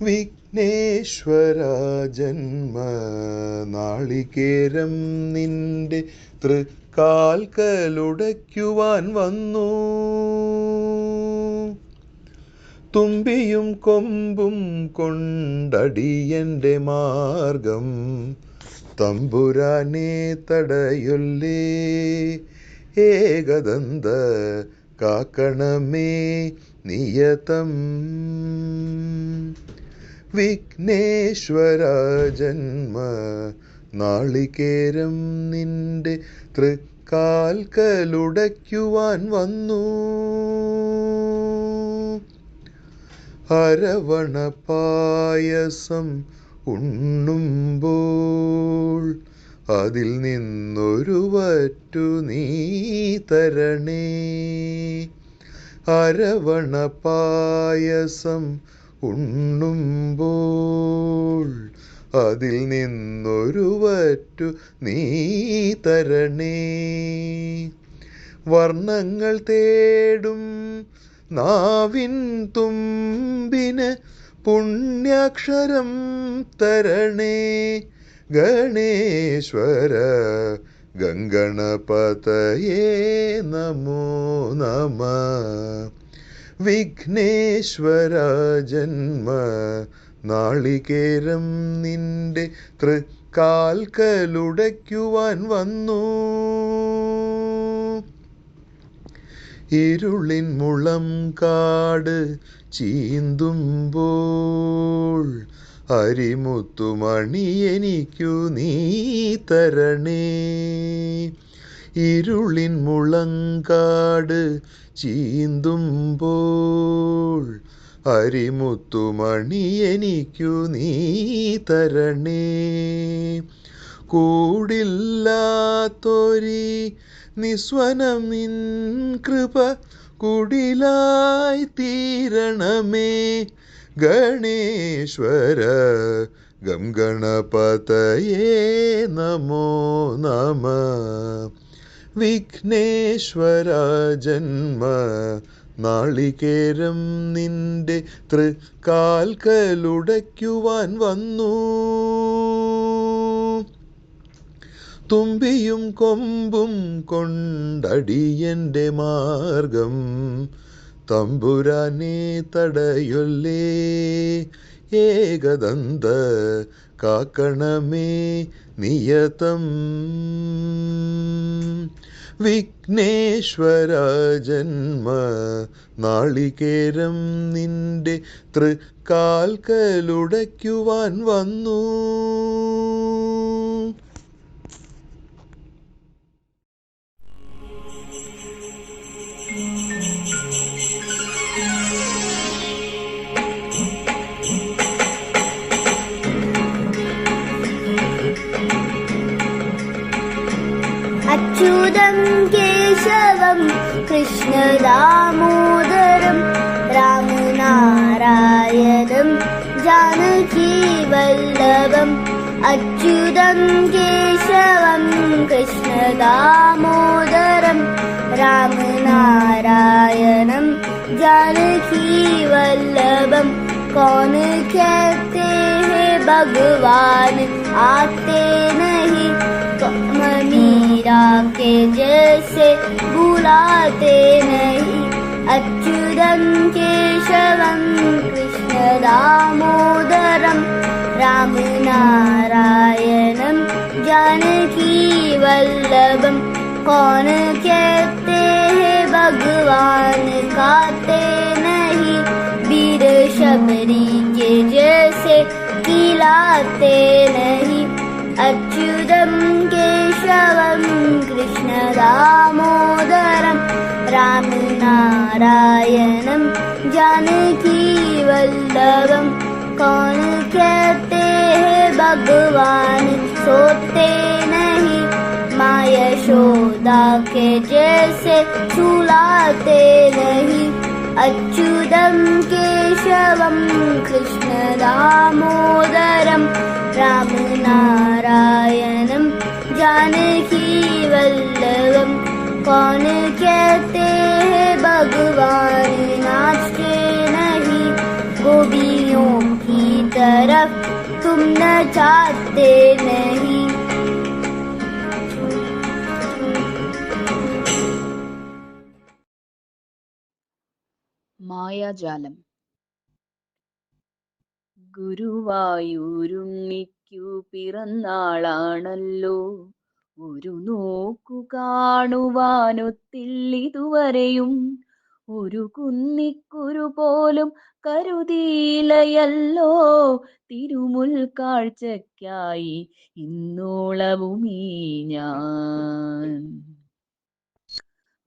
വിഘ്നേശ്വര ജന്മ നാളികേരം നിന്റെ തൃക്കാൽക്കലുടയ്ക്കുവാൻ വന്നു. തുമ്പിയും കൊമ്പും കൊണ്ടടിയൻ്റെ മാർഗം തമ്പുരാനെ തടയൊല്ലേ. ഏകദന്ത കാക്കണമേ നിയതം. വിഘ്നേശ്വര ജന്മ നാളികേരം നിന്റെ തൃക്കാൽക്കലുടയ്ക്കുവാൻ വന്നു. അരവണ പായസം ഉണ്ണുമ്പോൾ അതിൽ നിന്നൊരു വറ്റു നീ തരണേ. അരവണ പായസം ഉണ്ണുമ്പോൾ അതിൽ നിന്നൊരു വറ്റു നീ തരണേ. വർണ്ണങ്ങൾ തേടും നാവിൻ തുമ്പിന് പുണ്യാക്ഷരം തരണേ. ഗണേശ്വര ഗംഗണപതയേ നമോ നമഃ. വിഘ്നേശ്വര ജന്മ നാളികേരം നിന്റെ തൃക്കാൽക്കലുടയ്ക്കുവാൻ വന്നു. ഇരുളിൻ മുളം കാട് ചീന്തുമ്പോൾ അരിമുത്തുമണി എനിക്കു നീ തരണേ. ഇരുളിൻ മുളങ്കാട് ചീന്തുമ്പോൾ അരിമുത്തുമണി എനിക്കു നീ തരണേ. കൂടില്ലാത്തൊരി നിസ്വനമിൻ കൃപ കുടിലായി തീരണമേ. ഗണേശ്വര ഗംഗണപതയേ നമോ നമഃ. വിഘ്നേശ്വര ജന്മ നാളികേരം നിന്റെ തൃക്കാൽക്കലുടയ്ക്കുവാൻ വന്നു. തുമ്പിയും കൊമ്പും കൊണ്ടടിയൻ്റെ മാർഗം തമ്പുരാനെ തടയൊല്ലേ. ഏകദന്ത കാക്കണമേ നിയതം. വിഘ്നേശ്വര ജന്മ നാളികേരം നിന്റെ തൃക്കാൽക്കലുടയ്ക്കുവാൻ വന്നു. അച്യുതം കേശവം കൃഷ്ണദാമോദരം രാമനാരായണം ജാനകീവല്ലഭം. അച്യുതം കേശവം കൃഷ്ണദാമോദരം രാമനാരായണം जानकीवल्लभम. कौन कहते हैं भगवान आते नहीं, कौन मीरा के जैसे बुलाते नहीं. अच्युतं केशवं कृष्ण दामोदरम राम नारायणं जानकी वल्लभम. कौन कहते हैं भगवान खाते नहीं, वीर शबरी के जैसे खिलाते नहीं. अच्युतं केशवं कृष्ण दामोदरम राम नारायणं जानकी वल्लभम. कौन कहते हैं भगवान सोते नहीं, माँ यशोदा के जैसे सुलाते नहीं। अच्युतं केशवं कृष्ण दामोदरं राम नारायणं जानकी वल्लभं। कौन कहते हैं भगवान नाचते नहीं, गोपियों की तरफ तुम नचाते नहीं। മായാജാലം. ഗുരുവായൂരുണ്ണിക്കു പിറന്നാളാണല്ലോ, ഒരു നോക്കു കാണുവാനൊത്തില്ലിതുവരെയും. ഒരു കുന്നിക്കുരു പോലും കരുതിയിലയല്ലോ, തിരുമുൽ കാഴ്ചയ്ക്കായി ഇന്നോളവുമീ ഞാൻ.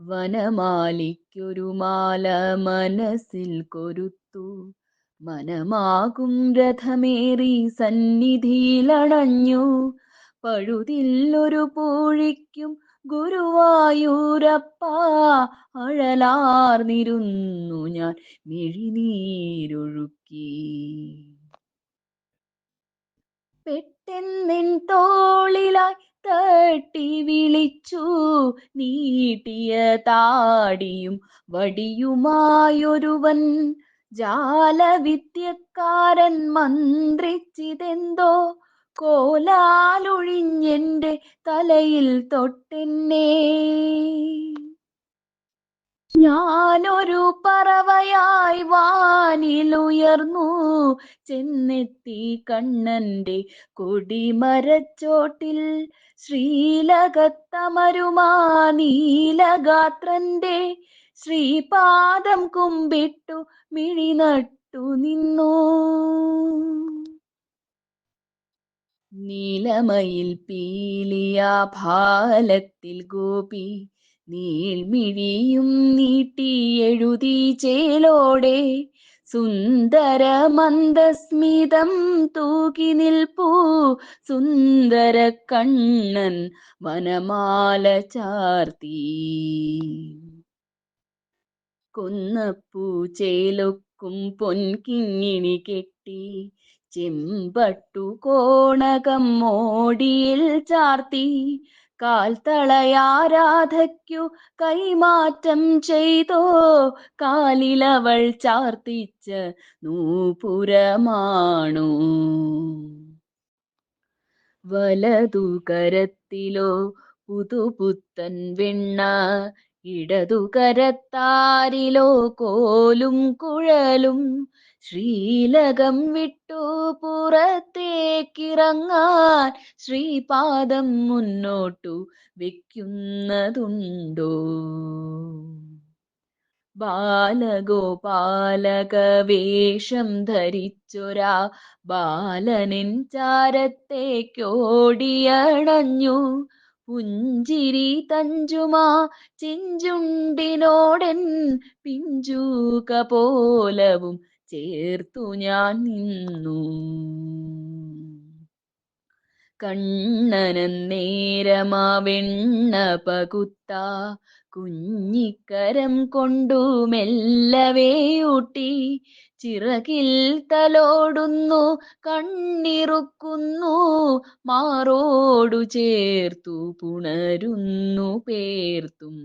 വനമാലിക്കൊരു മാല മനസ്സിൽ കൊരുത്തു, മനമാകും രഥമേറി സന്നിധിയിലണഞ്ഞു. പഴുതില്ലൊരു പൂഴിക്കും ഗുരുവായൂരപ്പ, അഴലാർന്നിരുന്നു ഞാൻ മിഴിനീരൊഴുക്കി. പെട്ടെന്നിൻ തോളിലായി തട്ടി വിളിച്ചു, നീട്ടിയ താടിയും വടിയുമായൊരുവൻ. ജാലവിദ്യക്കാരൻ മന്ത്രിച്ചിതെന്തോ, കോലാലൊഴിഞ്ഞെന്റെ തലയിൽ തൊട്ടെന്നെ. ഞാനൊരു പറവയായി വാനിലുയർന്നു ചെന്നെത്തി കണ്ണന്റെ കൊടിമരച്ചോട്ടിൽ. ശ്രീലകത്തമരുമാ നീലഗാത്രന്റെ ശ്രീപാദം കുമ്പിട്ടു മിഴിനട്ടു നിന്നു. നീലമയിൽ പീലിയാ ഭാലത്തിൽ ഗോപി നീൾമിഴിയും നീട്ടി എഴുതി ചേലോടെ. സുന്ദര മന്ദസ്മിതം തൂകി നിൽപ്പൂ സുന്ദര കണ്ണൻ വനമാല ചാർത്തി. കൊന്നപ്പൂ ചേലൊക്കും പൊൻകിങ്ങിണി കെട്ടി, ചെമ്പട്ടു കോണകം മോടിയിൽ ചാർത്തി. കാൽത്തളയാരാധയ്ക്കു കൈമാറ്റം ചെയ്തോ, കാലിലവൾ ചാർത്തിച്ച നൂപുരമാണോ. വലതു കരത്തിലോ പുതുപുത്തൻ വെണ്ണ, ഇടതു കരത്താരിലോ കോലും കുഴലും. ശ്രീലകം വിട്ടു പുറത്തേക്കിറങ്ങാൻ ശ്രീപാദം മുന്നോട്ടു വെക്കുന്നതുണ്ടോ. ബാലഗോപാലക വേഷം ധരിച്ചൊരാ ബാലനിൻ ചാരത്തേക്കോടിയണഞ്ഞു. പുഞ്ചിരി തഞ്ചുമാ ചെഞ്ചുണ്ടിനോടൻ പിഞ്ചു കപോലവും ചേർത്തു ഞാൻ നിന്നു. കണ്ണനന്നേരമാ വെണ്ണ പകുത്ത കുഞ്ഞിക്കരം കൊണ്ടു മെല്ലവേയൂട്ടി. ചിറകിൽ തലോടുന്നു കണ്ണിറുക്കുന്നു, മാറോടു ചേർത്തു പുണരുന്നു പേർത്തും.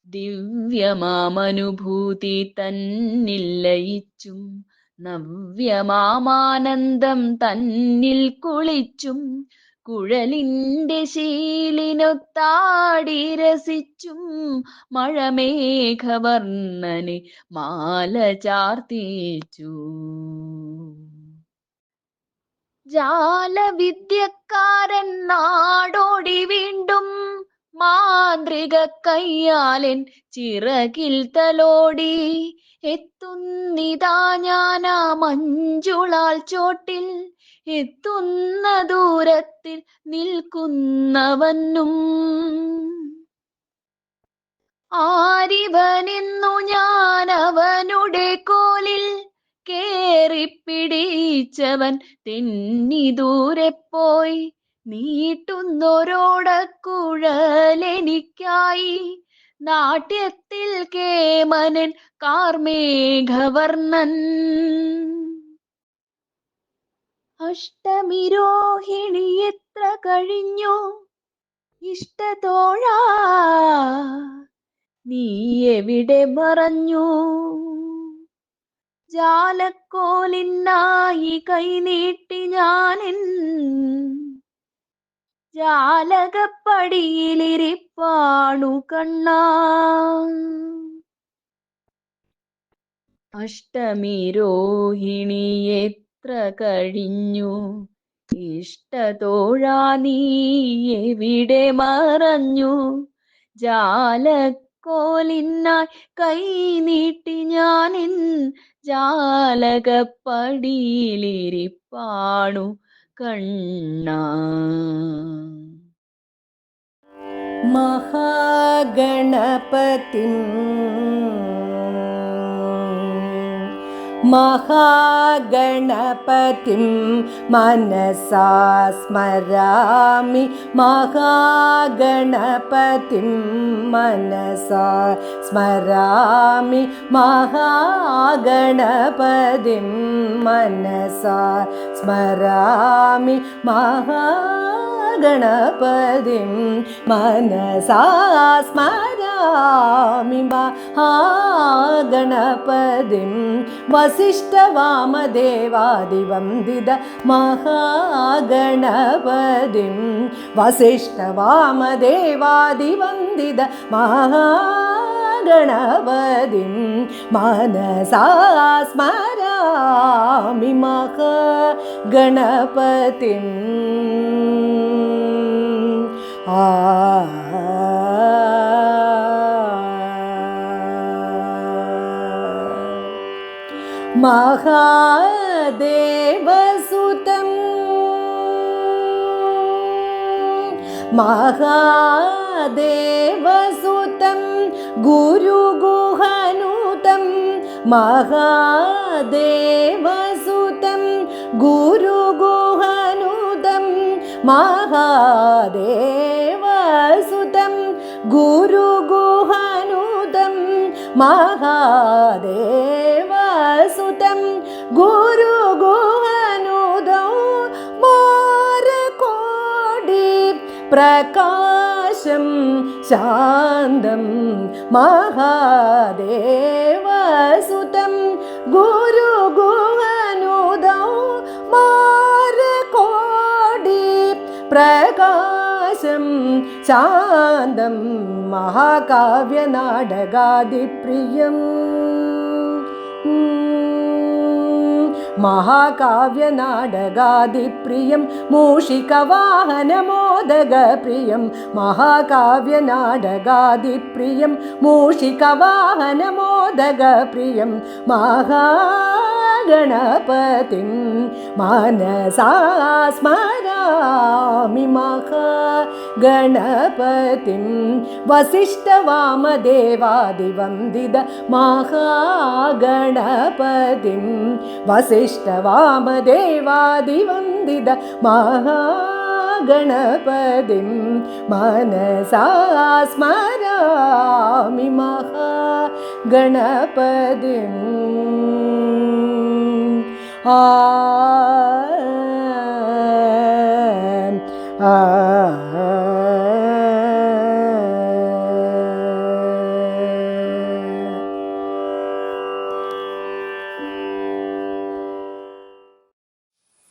ദിവ്യമാമനുഭൂതി തന്നിൽ ലയിച്ചും, നവ്യമാമാനന്ദം തന്നിൽ കുളിച്ചും. കുഴലിന്റെ ശീലിനൊത്താടി രസിച്ചും, മഴമേഘവർണ്ണനെ മാല ചാർത്തിച്ചു. ജാലവിദ്യക്കാരൻ നാടോടി വീണ്ടും, മാന്ത്രിക കയ്യാലൻ ചിറകിൽ തലോടി. എത്തുന്നിതാ ഞാനാ മഞ്ജുളാൽ ചോട്ടിൽ, എത്തുന്ന ദൂരത്തിൽ നിൽക്കുന്നവനും. ആരിവനെന്നു ഞാൻ അവനുടെ കോലിൽ കേറിപ്പിടിച്ചവൻ തെന്നി ദൂരെ പോയി. നീട്ടുന്നൊരോടക്കുഴലെനിക്കായി നാട്യത്തിൽ കേമനൻ കാർമേഘവർണ്ണൻ. അഷ്ടമിരോഹിണി എത്ര കഴിഞ്ഞു ഇഷ്ടതോഴാ, നീ എവിടെ മറഞ്ഞു? ജാലക്കോലിനായി കൈനീട്ടി ഞാനെൻ ജാലകപ്പടിയിലിരിപ്പാണു കണ്ണാ. അഷ്ടമിരോഹിണി എത്ര കഴിഞ്ഞു ഇഷ്ടതോഴാ, നീ എവിടെ മറഞ്ഞു? ജാലക്കോലിനായി കൈനീട്ടി ഞാനെൻ ജാലകപ്പടിയിലിരിപ്പാണു കണ്ണാ. മഹാഗണപതിം മനസാ സ്മരാമി. മഹാഗണപതിം മനസാ സ്മരാമി. മഹാഗണപതിം മനസാ സ്മരാമി. മഹാഗണപതിം മനസാ സ്മരാമി. മഹാഗണപതിം വസിഷ്ഠവാമദേവാദിവന്ദിത മഹാഗണപതിം. വസിഷ്ഠവാമദേവാദിവന്ദിത മഹാഗണപതിം മനസാ സ്മരാമി. മഹാഗണപതിം മഹാദേവസുതം മഹാദേവസുതം ഗുരുഗുഹനുതം. മഹാദേവസുതം ഗുരുഗുഹനുതം. മഹാദേവസുതം ഗുരുഗുഹനുതം. മഹാദേവസുതം ഗുരുഗുഹനുതം. മാരകോടി പ്രകാശം ശാന്തം. മഹാദേവസുതം ഗുരുഗുഹനുതം. മാരകോടി പ്രകാശം ശാന്തം. മഹാകാവ്യനാടകാദിപ്രിയം മഹാകാവ്യനാടകാദിപ്രിയം മൂഷികവാഹനമോദകപ്രിയം. മഹാകാവ്യനാടകാദിപ്രിയം മൂഷികവാഹനമോദകപ്രിയം. മഹാഗണപതിം മനസാ സ്മരാമി. മഹാഗണപതിം വസിഷ്ഠവാമദേവാദിവന്ദിത മഹാഗണപതിം. വസിഷ്ഠവാമദേവാദിവന്ദിത മഹാഗണപതിം മനസാ സ്മരാമി. മഹാഗണപതിം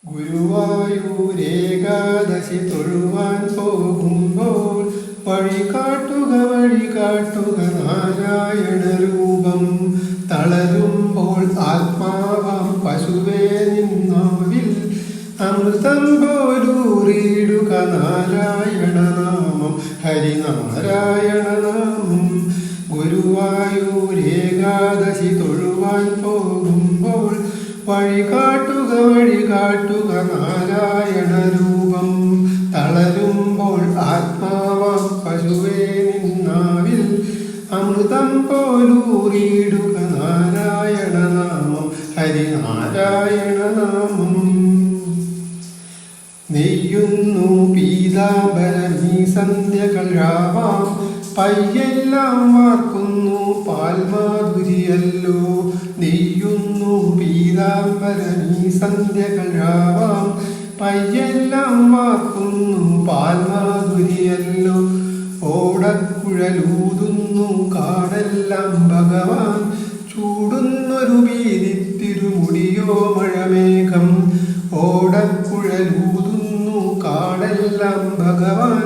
ഗുരുവായൂരേകാദശി തൊഴുവാൻ പോകുമ്പോൾ വഴികാട്ടുക നാരായണ രൂപം. തളരുമ്പോൾ ആത്മാവാം പശുവേ നിന്നാവിൽ അമൃതം പോലൂറിയിടുക നാരായണ നാമം. ഹരിനാരായണ നാമം. ഗുരുവായൂരേകാദശി തൊഴുവാൻ പോകുമ്പോൾ വഴികാട്ടുക നാരായണ രൂപം. തളരുമ്പോൾ ആത്മാവാം പശുവേ നിന്നാവിൽ അമൃതം പോലൂറിയിടുക നാരായണ നാമം. ഹരിനാരായണ നാമം. നെയ്യു നെയ്യുന്നു പീതാംബരമീ സന്ധ്യകൾ രാവാം പയ്യെല്ലാം വാർക്കുന്നു പാൽമാധുരിയല്ലോ. നെയ്യുന്നു പീതാംബരമീ സന്ധ്യകൾ രാവാം പയ്യെല്ലാം വാർക്കുന്നു പാൽമാധുരിയല്ലോ. ഓടക്കുഴലൂതുന്നു കാടെല്ലാം ഭഗവാൻ ചൂടുന്നൊരു വീതിത്തിരുമുടിയോ മഴമേഘം. ഓടക്കുഴലൂതുന്നു കാടെല്ലാം ഭഗവാൻ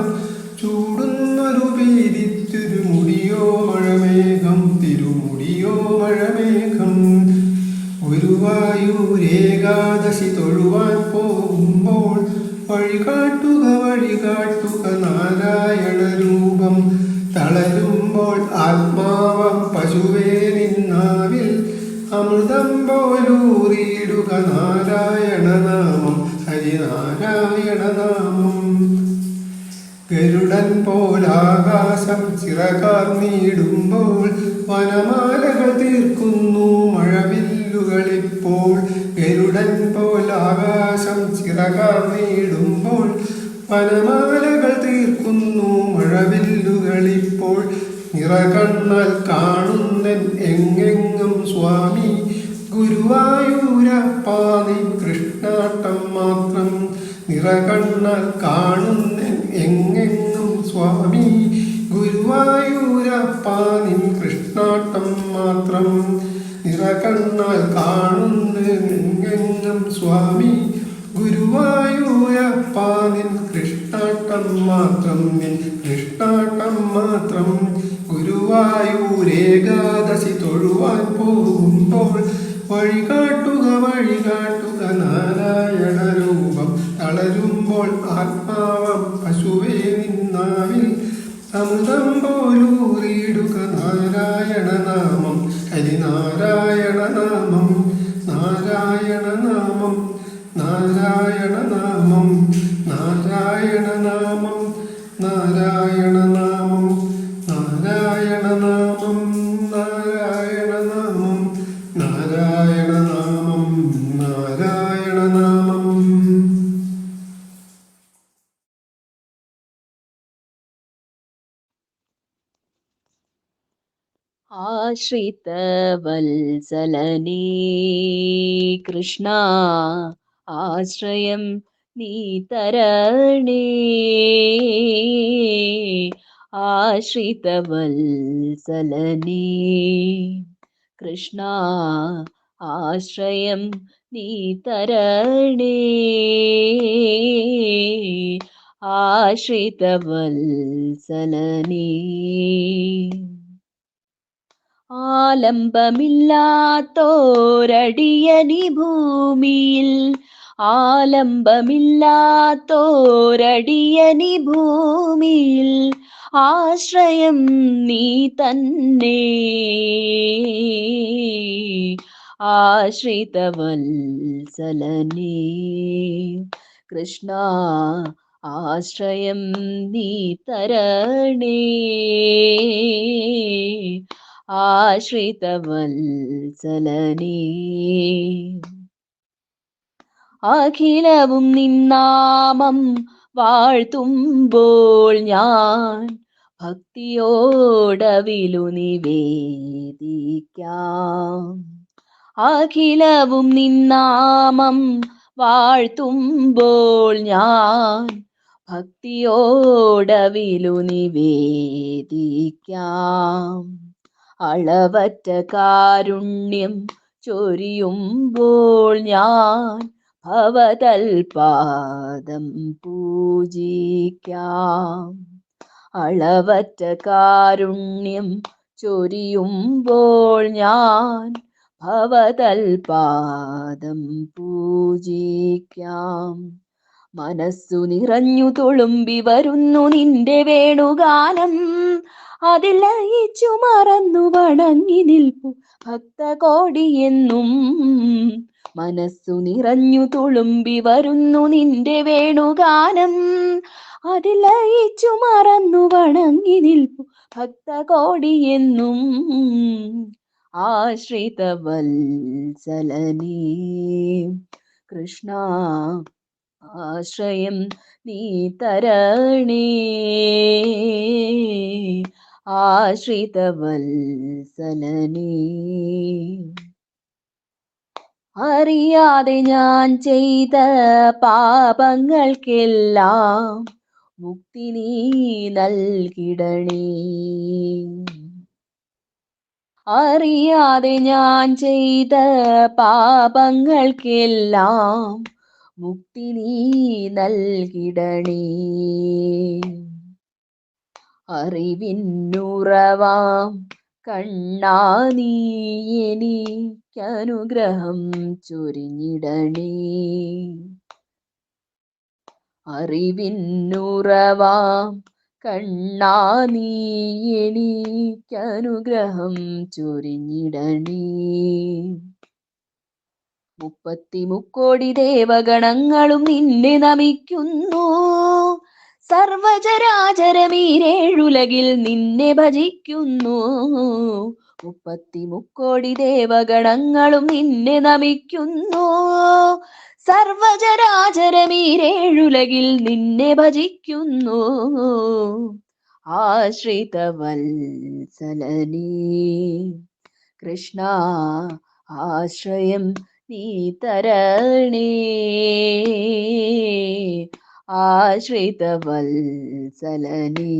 ചൂടുന്നൊരു വീതിത്തിരുമുടിയോ മഴമേഘം. തിരുമുടിയോ മഴമേഘം. ഗുരുവായൂരേകാദശി തൊഴുവാൻ പോകുമ്പോൾ വഴികാട്ടുക വഴികാട്ടുക നാരായണ രൂപം. തളരുമ്പോൾ ആത്മാവം പശുവേ നിന്നാവിൽ അമൃതം പോലൂറിയിടുക നാരായണ നാമം ഹരിനാരായണ നാമം. ഗരുഡൻ പോലാകാശം ചിറകാർന്നിടുമ്പോൾ വനമാലകൾ തീർക്കുന്നു മഴവില്ലുകളിപ്പോൾ. ഗരുഡൻ പോലാകാശം ചിറകാർന്നിടുമ്പോൾ വനമാലകൾ തീർക്കുന്നു മഴവില്ലുകളിപ്പോൾ. നിറകണ്ണാൽ കാണുന്നൻ എങ്ങെങ്ങും സ്വാമി ഗുരുവായൂരപ്പാ നിൻ കൃഷ്ണാട്ടം മാത്രം. നിറകണ്ണാൽ കാണുന്നൻ എങ്ങെങ്ങും സ്വാമി ഗുരുവായൂരപ്പാ നിൻ കൃഷ്ണാട്ടം മാത്രം. നിറകണ്ണാൽ കാണുന്നൻ എങ്ങെങ്ങും സ്വാമി ഗുരുവായൂരപ്പാ നിൻ കൃഷ്ണാട്ടം മാത്രം. നിൻ കൃഷ്ണാട്ടം മാത്രം. ഗുരുവായൂരേകാദശി തൊഴുവാൻ പോകുമ്പോൾ വഴികാട്ടുക വഴികാട്ടുക നാരായണ രൂപം. തളരുമ്പോൾ ആത്മാവം പശുവേ നിന്നാവിൽ അമൃതം പോലൂറിയിടുക നാരായണ നാമം ഹരിനാരായണ നാമം. നാരായണ നാമം നാരായണ നാമം നാരായണ നാമം നാരായണ നാമം നാരായണ നാമം നാരായണ നാമം നാരായണ നാമം നാരായണ നാമം. ആശ്രിതവത്സലനീ കൃഷ്ണ ആശ്രയം നീ തരണേ. ആശ്രിതവത്സലനീ കൃഷ്ണ ആശ്രയം നീ തരണേ. ആശ്രിതവത്സലനീ ആലംബമില്ലാത്തോരടിയനി ഭൂമിയിൽ ആലംബമില്ലാത്തോരടിയനി ഭൂമിയിൽ ആശ്രയം നീ തന്നെ. ആശ്രിതവത്സലനീ കൃഷ്ണ ആശ്രയം നീ തരണേ. ആശ്രിതവത്സലനീ അഖിലവും നിന്നാമം വാഴ്ത്തുമ്പോൾ ഞാൻ ഭക്തിയോടവിലു നിവേദിക്കാം. അഖിലവും നിന്നാമം വാഴ്ത്തുമ്പോൾ ഞാൻ ഭക്തിയോടവിലു നിവേദിക്കാം. അളവറ്റ കാരുണ്യം ചൊരിയുമ്പോൾ ഞാൻ ഭവതൽപാദം പൂജിക്കാം. അളവറ്റ കാരുണ്യം ചൊരിയുമ്പോൾ ഞാൻ ഭവതൽപാദം പൂജിക്കാം. മനസ്സു നിറഞ്ഞു തുളുമ്പി വരുന്നു നിന്റെ വേണുഗാനം. അതിൽ ലയിച്ചു മറന്നു വണങ്ങി നിൽപ്പു ഭക്തകോടിയെന്നും. മനസ്സു നിറഞ്ഞു തുളുമ്പി വരുന്നു നിന്റെ വേണുഗാനം. അതിൽ ലയിച്ചു മറന്നു വണങ്ങി നിൽപ്പു ഭക്തകോടിയെന്നും. ആശ്രിതവത്സലനീ കൃഷ്ണ ആശ്രയം നീ തരണേ ആശ്രിതവത്സലനേ. അറിയാതെ ഞാൻ ചെയ്ത പാപങ്ങൾക്കെല്ലാം മുക്തി നീ നൽകിടണേ. അറിയാതെ ഞാൻ ചെയ്ത പാപങ്ങൾക്കെല്ലാം മുക്തി നീ നൽകിടണേ. അറിവിന്നുറവാം കണ്ണാ നീ എനിക്കനുഗ്രഹം ചൊരിഞ്ഞിടണേ. അറിവിന്നുറവാം കണ്ണാ നീ എനിക്കനുഗ്രഹം ചൊരിഞ്ഞിടണേ. 33 ദേവഗണങ്ങളും നിന്നെ നമിക്കുന്നു. സർവചരാചരമീരേഴുലകിൽ നിന്നെ ഭജിക്കുന്നു. 33 ദേവഗണങ്ങളും നിന്നെ നമിക്കുന്നു. സർവചരാചരമീരേഴുലകിൽ നിന്നെ ഭജിക്കുന്നു. ആശ്രിതവത്സലനേ കൃഷ്ണ ആശ്രയം നീ തരണേ ആശ്രിതവത്സലനേ.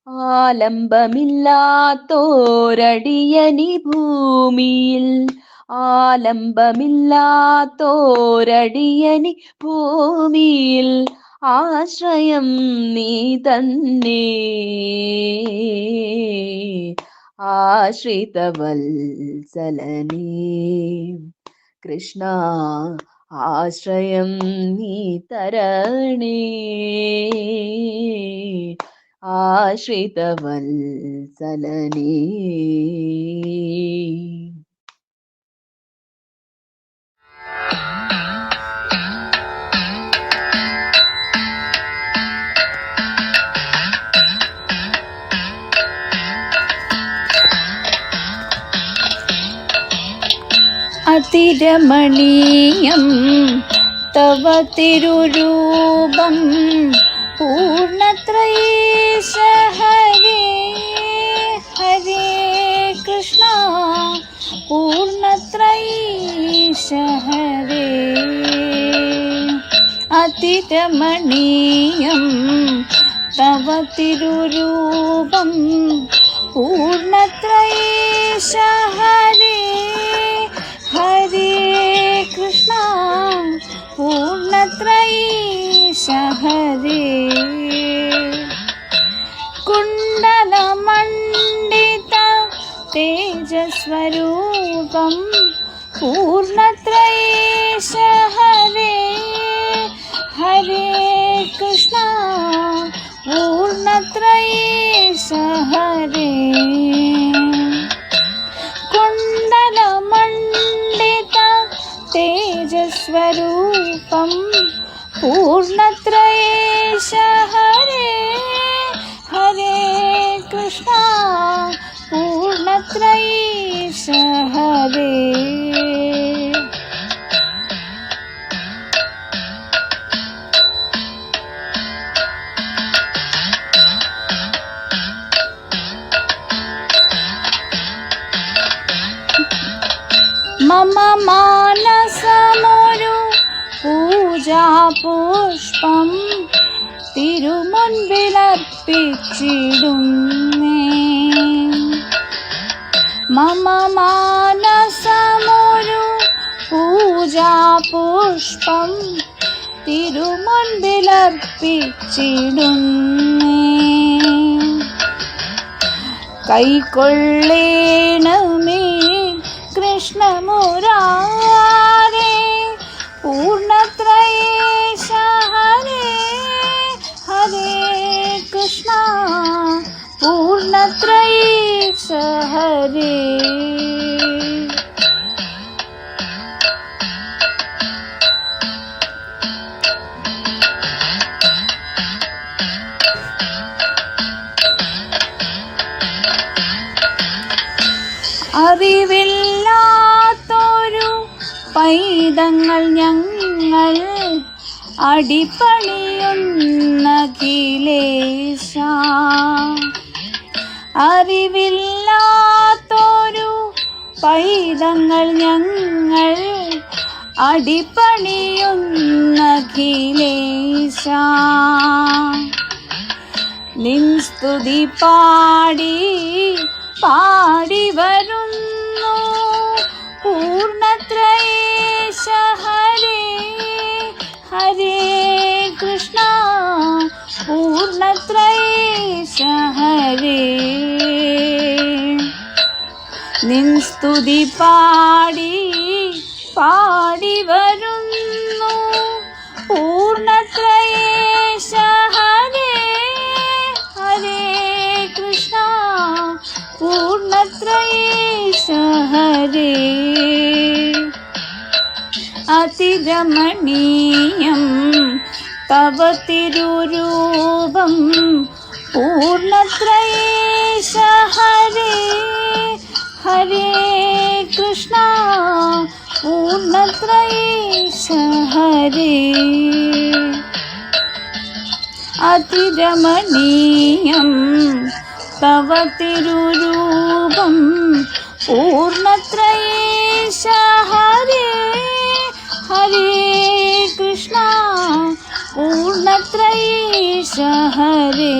ആലംബമില്ലാത്തോരടിയനി ഭൂമിയിൽ ആലംബമില്ലാത്തോരടിയനി ഭൂമിയിൽ ആശ്രയം നീ തന്നെ ആശ്രിതവത്സലനേ കൃഷ്ണ ആശ്രയം നീ തരണേ ആശ്രിതവത്സലനേ. അതിരമണീയം തവ തിരുരൂപം പൂർണ്ണത്രയീശ ഹരേ ഹരേ കൃഷ്ണ പൂർണ്ണത്രയീശ ഹരേ. അതിരമണീയം തവ തിരുരൂപം പൂർണ്ണത്രയീശ ഹരേ ഹരേ കൃഷ്ണ പൂർണ്ണത്രയീശ ഹരേ. കുണ്ടലമണ്ഡിത തേജസ്വരൂപം പൂർണ്ണത്രയീശ ഹരേ ഹരേ കൃഷ്ണ പൂർണ്ണത്രയീശ ഹരേ. കുണ്ടലമണ്ഡിത തേജസ്വരൂപം പൂർണ്ണത്രയീശ ഹരേ ഹരേ കൃഷ്ണ പൂർണ്ണത്രയീശ ഹരേ. മമ മാനസമൊരു പൂജാപുഷ്പം തിരുമുൻപിലർപ്പിച്ചിടുന്നേ. മമ മാനസമൊരു പൂജാപുഷ്പം തിരുമുൻപിലർപ്പിച്ചിടുന്നേ. കൈക്കൊള്ളേണമേ കൃഷ്ണമുരാരേ പൂർണ്ണത്രയീശ ഹരേ ഹരേ കൃഷ്ണ പൂർണ്ണത്രയീശ ഹരേ. അറിവില്ലാത്തൊരു പൈതങ്ങൾ ഞങ്ങൾ അടിപണിയുന്ന അഖിലേശ. അറിവില്ലാത്തൊരു പൈതങ്ങൾ ഞങ്ങൾ അടിപണിയുന്ന അഖിലേശ. നിൻ സ്തുതി പാടി പാടി വരുന്നു പൂർണ്ണത്രയേശ. ഹരേ ഹരേ കൃഷ്ണ പൂർണ്ണത്രയേശ ഹരേ. നിൻ സ്തുതി പാടി പാടി വരുന്നു പൂർണ്ണത്രയേശ. ഹരേ ഹരേ കൃഷ്ണ പൂർണ്ണത്രയേശ ഹരേ. അതിരമണീയം തവ തിരുരൂപം പൂർണ്ണത്രയേശ. ഹരേ ഹരേ കൃഷ്ണ പൂർണ്ണത്രയേശ ഹരേ. അതിരമണീയം തവ തിരുരൂപം പൂർണ്ണത്രയേശ. ഹരേ ഹരേ കൃഷ്ണ പൂർണ്ണത്രയേശ ഹരേ.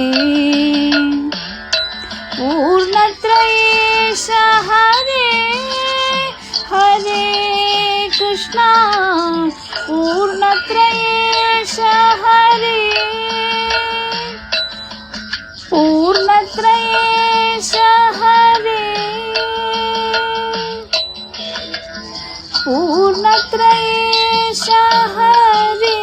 പൂർണ്ണത്രയേശ ഹരേ ഹരേ കൃഷ്ണ പൂർണ്ണത്രയേശ ഹരേ. പൂർണ്ണത്രയേശ ഹരേ പൂർണ്ണത്രയേശ ഹരേ.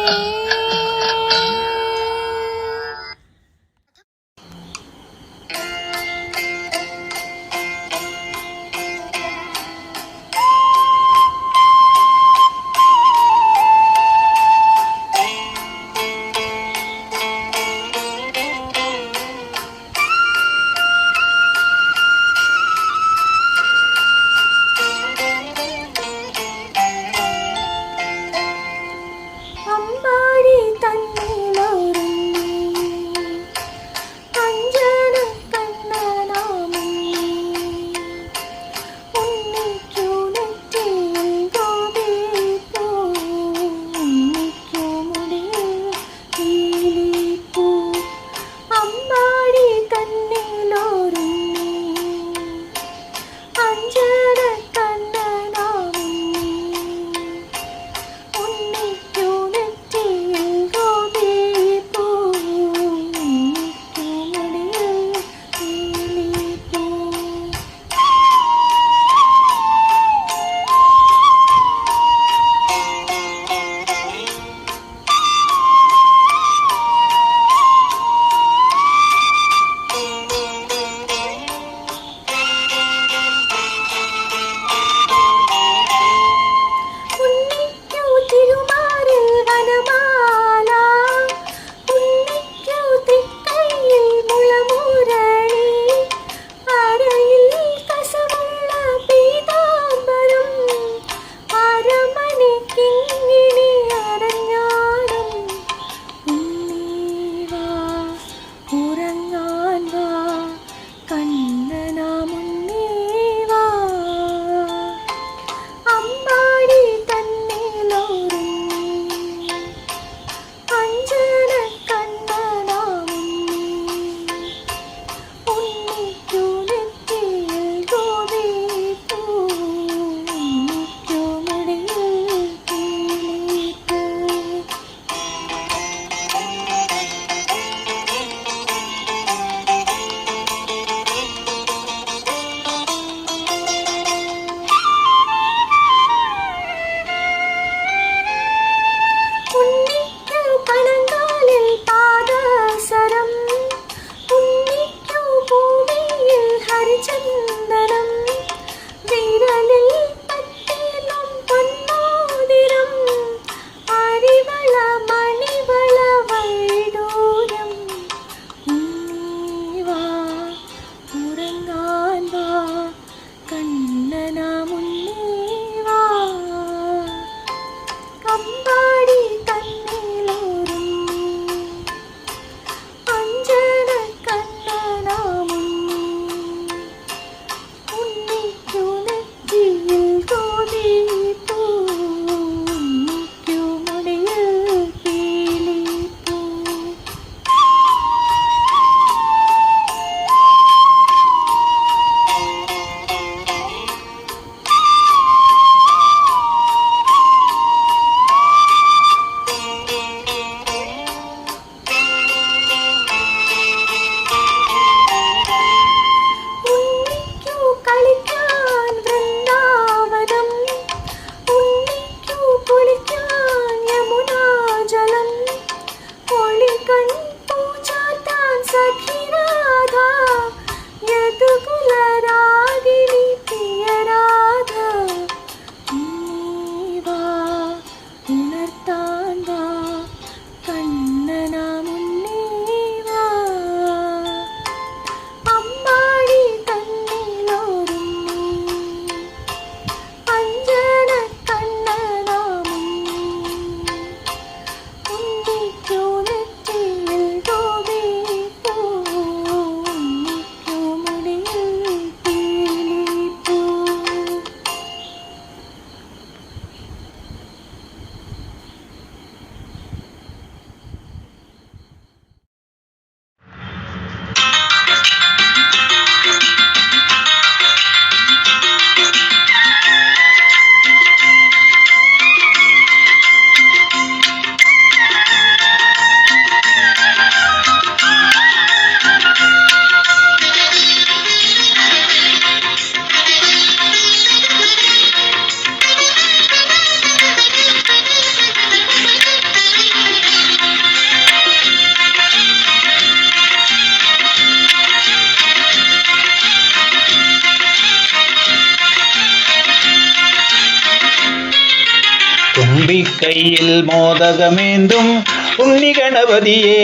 കയ്യിൽ മോദകമേന്തും ഉണ്ണിഗണപതിയേ,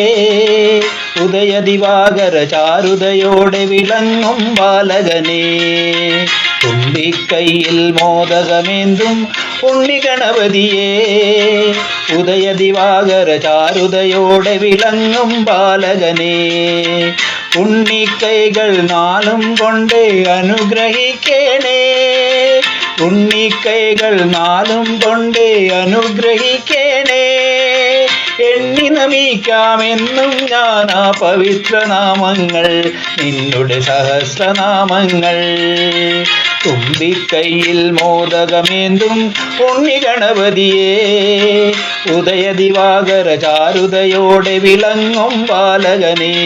ഉദയദിവാകര ചാരുതയോടെ വിളങ്ങും ബാലകനേ. തുമ്പിക്കൈയിൽ മോദകമേന്തും ഉണ്ണിഗണപതിയേ, ഉദയദിവാകര ചാരുതയോടെ വിളങ്ങും ബാലകനേ. ഉണ്ണിക്കൈകൾ നാലും കൊണ്ട് അനുഗ്രഹിക്കണേ, ഉണ്ണിക്കൈകൾ നാലും കൊണ്ട് അനുഗ്രഹിക്കണേ. എണ്ണി നമിക്കാമെന്നും ഞാൻ ആ പവിത്രനാമങ്ങൾ, നിന്നുടെ സഹസ്രനാമങ്ങൾ. തുമ്പിക്കൈയിൽ മോദകമേന്തും ഉണ്ണിഗണപതിയേ, ഉദയദിവാകര ചാരുതയോടെ വിളങ്ങും ബാലകനേ.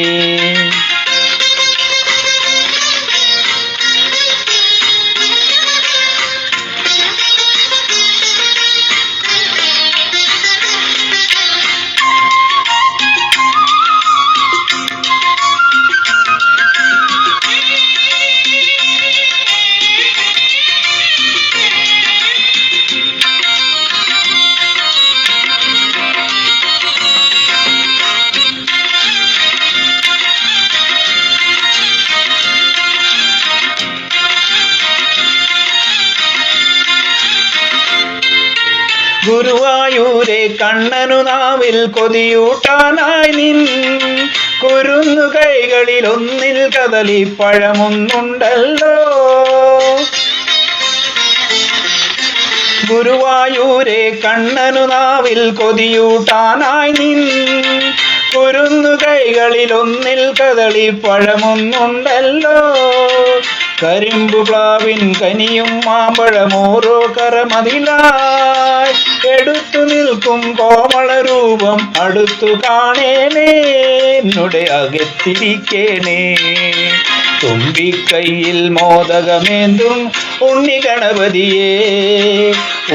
ഗുരുവായൂരെ കണ്ണനു നാവിൽ കൊതിയൂട്ടാനായി നിൻ കുരുന്നു കൈകളിൽ ഒന്നിൽ കദളിപ്പഴമൊന്നുണ്ടല്ലോ. ഗുരുവായൂരെ കണ്ണനു നാവിൽ കൊതിയൂട്ടാനായി നിൻ കുരുന്നു കൈകളിൽ ഒന്നിൽ കദളിപ്പഴമൊന്നുണ്ടല്ലോ. കരിമ്പു പ്ലാവിൻ കനിയും മാമ്പഴമോരോ കരമതിലായി എടുത്തു നിൽക്കും കോമള രൂപം അടുത്തു കാണേനേ, എന്നുടെ അകത്തിരിക്കേനേ. തുമ്പിക്കൈയിൽ മോദകമേന്തും ഉണ്ണിഗണപതിയേ,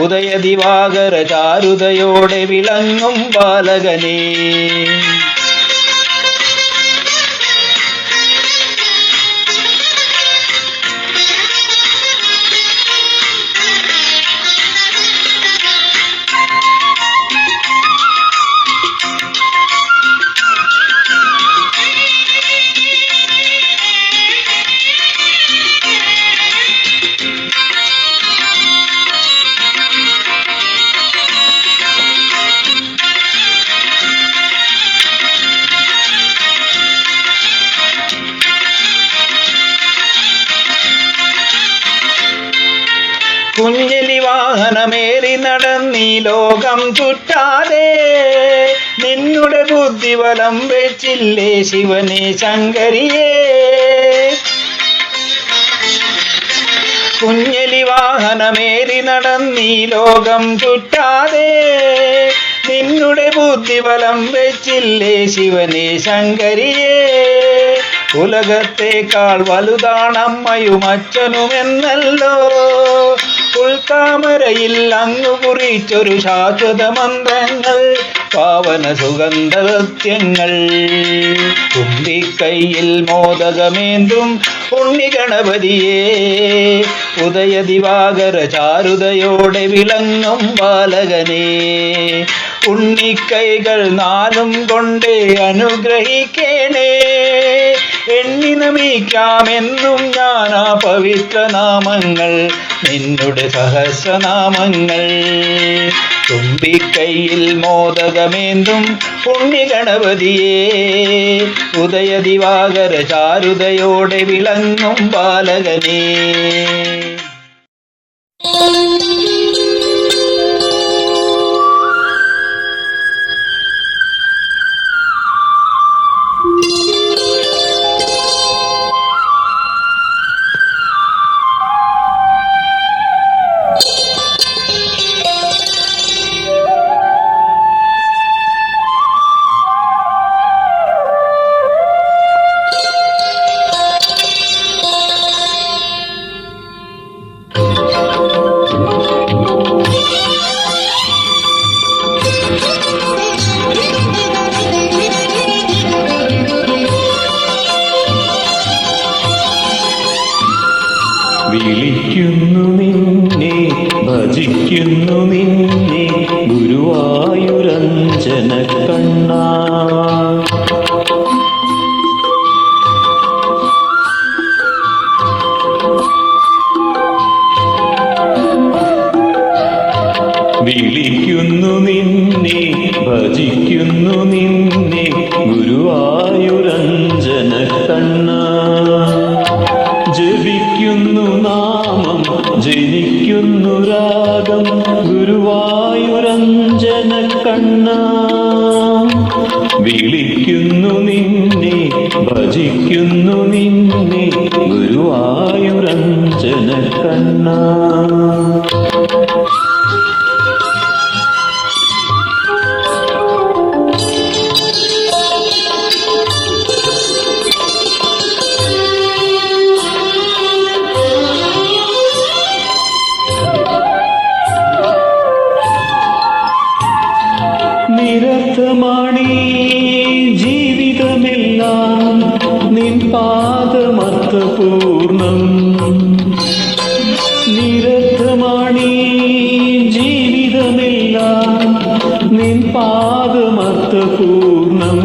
ഉദയദിവാകര ചാരുതയോടെ വിളങ്ങും ബാലകനേ. കുഞ്ഞലി വാഹനമേറി നടന്നീ ലോകം ചുറ്റാതെ, നിന്നുടെ ബുദ്ധിബലം വെച്ചില്ലേ ശിവനെ ശങ്കരിയേ. കുഞ്ഞലി വാഹനമേറി നടന്നീ ലോകം ചുറ്റാതെ, നിന്നുടെ ബുദ്ധിബലം വെച്ചില്ലേ ശിവനെ ശങ്കരിയേ. ഉലകത്തേക്കാൾ വലുതാണമ്മയും അച്ഛനുമെന്നല്ലോ, ഉൾത്താമരയിൽ അങ്ങു കുറിച്ചൊരു ശാശ്വത മന്ത്രങ്ങൾ, പാവന സുഗന്ധവത്യങ്ങൾ. തുമ്പിക്കൈയിൽ മോദകമേന്തും ഉണ്ണിഗണപതിയേ, ഉദയദിവാകര ചാരുതയോടെ വിളങ്ങും ബാലകനേ. ഉണ്ണിക്കൈകൾ നാലും കൊണ്ട് അനുഗ്രഹിക്കണേ, എണ്ണി നമിക്കാമെന്നും ഞാൻ ആ പവിത്രനാമങ്ങൾ, നിന്നുടെ സഹസ്രനാമങ്ങൾ. തുമ്പിക്കൈയിൽ മോദകമേന്തും ഉണ്ണിഗണപതിയേ, ഉദയദിവാകര ചാരുതയോടെ വിളങ്ങും ബാലകനേ. വിളിക്കുന്നു നിന്നെ, ഭജിക്കുന്നു നിന്നെ ഗുരുവായൂരപ്പ. കണ്ണാ. വിളിക്കുന്നു നിന്നെ, ഭജിക്കുന്നു നിന്നെ ഗുരുവായൂരഞ്ജന കണ്ണാ. ജപിക്കുന്നു നാമം, ജനിക്കുന്നു രാഗം ഗുരുവായൂരഞ്ജന കണ്ണാ. വിളിക്കുന്നു നിന്നെ, ഭജിക്കുന്നു നിന്നെ ഗുരുവായൂരഞ്ജന കണ്ണാ. നിരർത്ഥമാണീ ജീവിതമെല്ലാം നിൻ പാദമർത്ഥപൂർണം. നിരർത്ഥമാണീ ജീവിതമെല്ലാം നിൻ പാദമർത്ഥപൂർണം.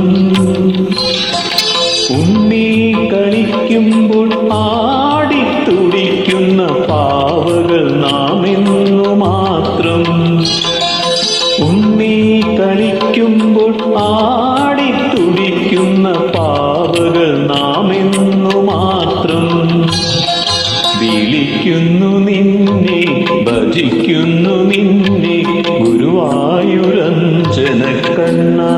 ഉണ്ണി കളിക്കുമ്പോൾ ആടിത്തുടിക്കുന്ന പാവകൾ നാമെന്നു മാത്രം. ഉണ്ണി കളിക്കുമ്പോൾ ആടിത്തുടിക്കുന്ന പാവകൾ നാമെന്നു മാത്രം. വിളിക്കുന്നു നിന്നെ, ഭജിക്കുന്നു നിന്നെ ഗുരുവായൂരഞ്ജന കണ്ണാ.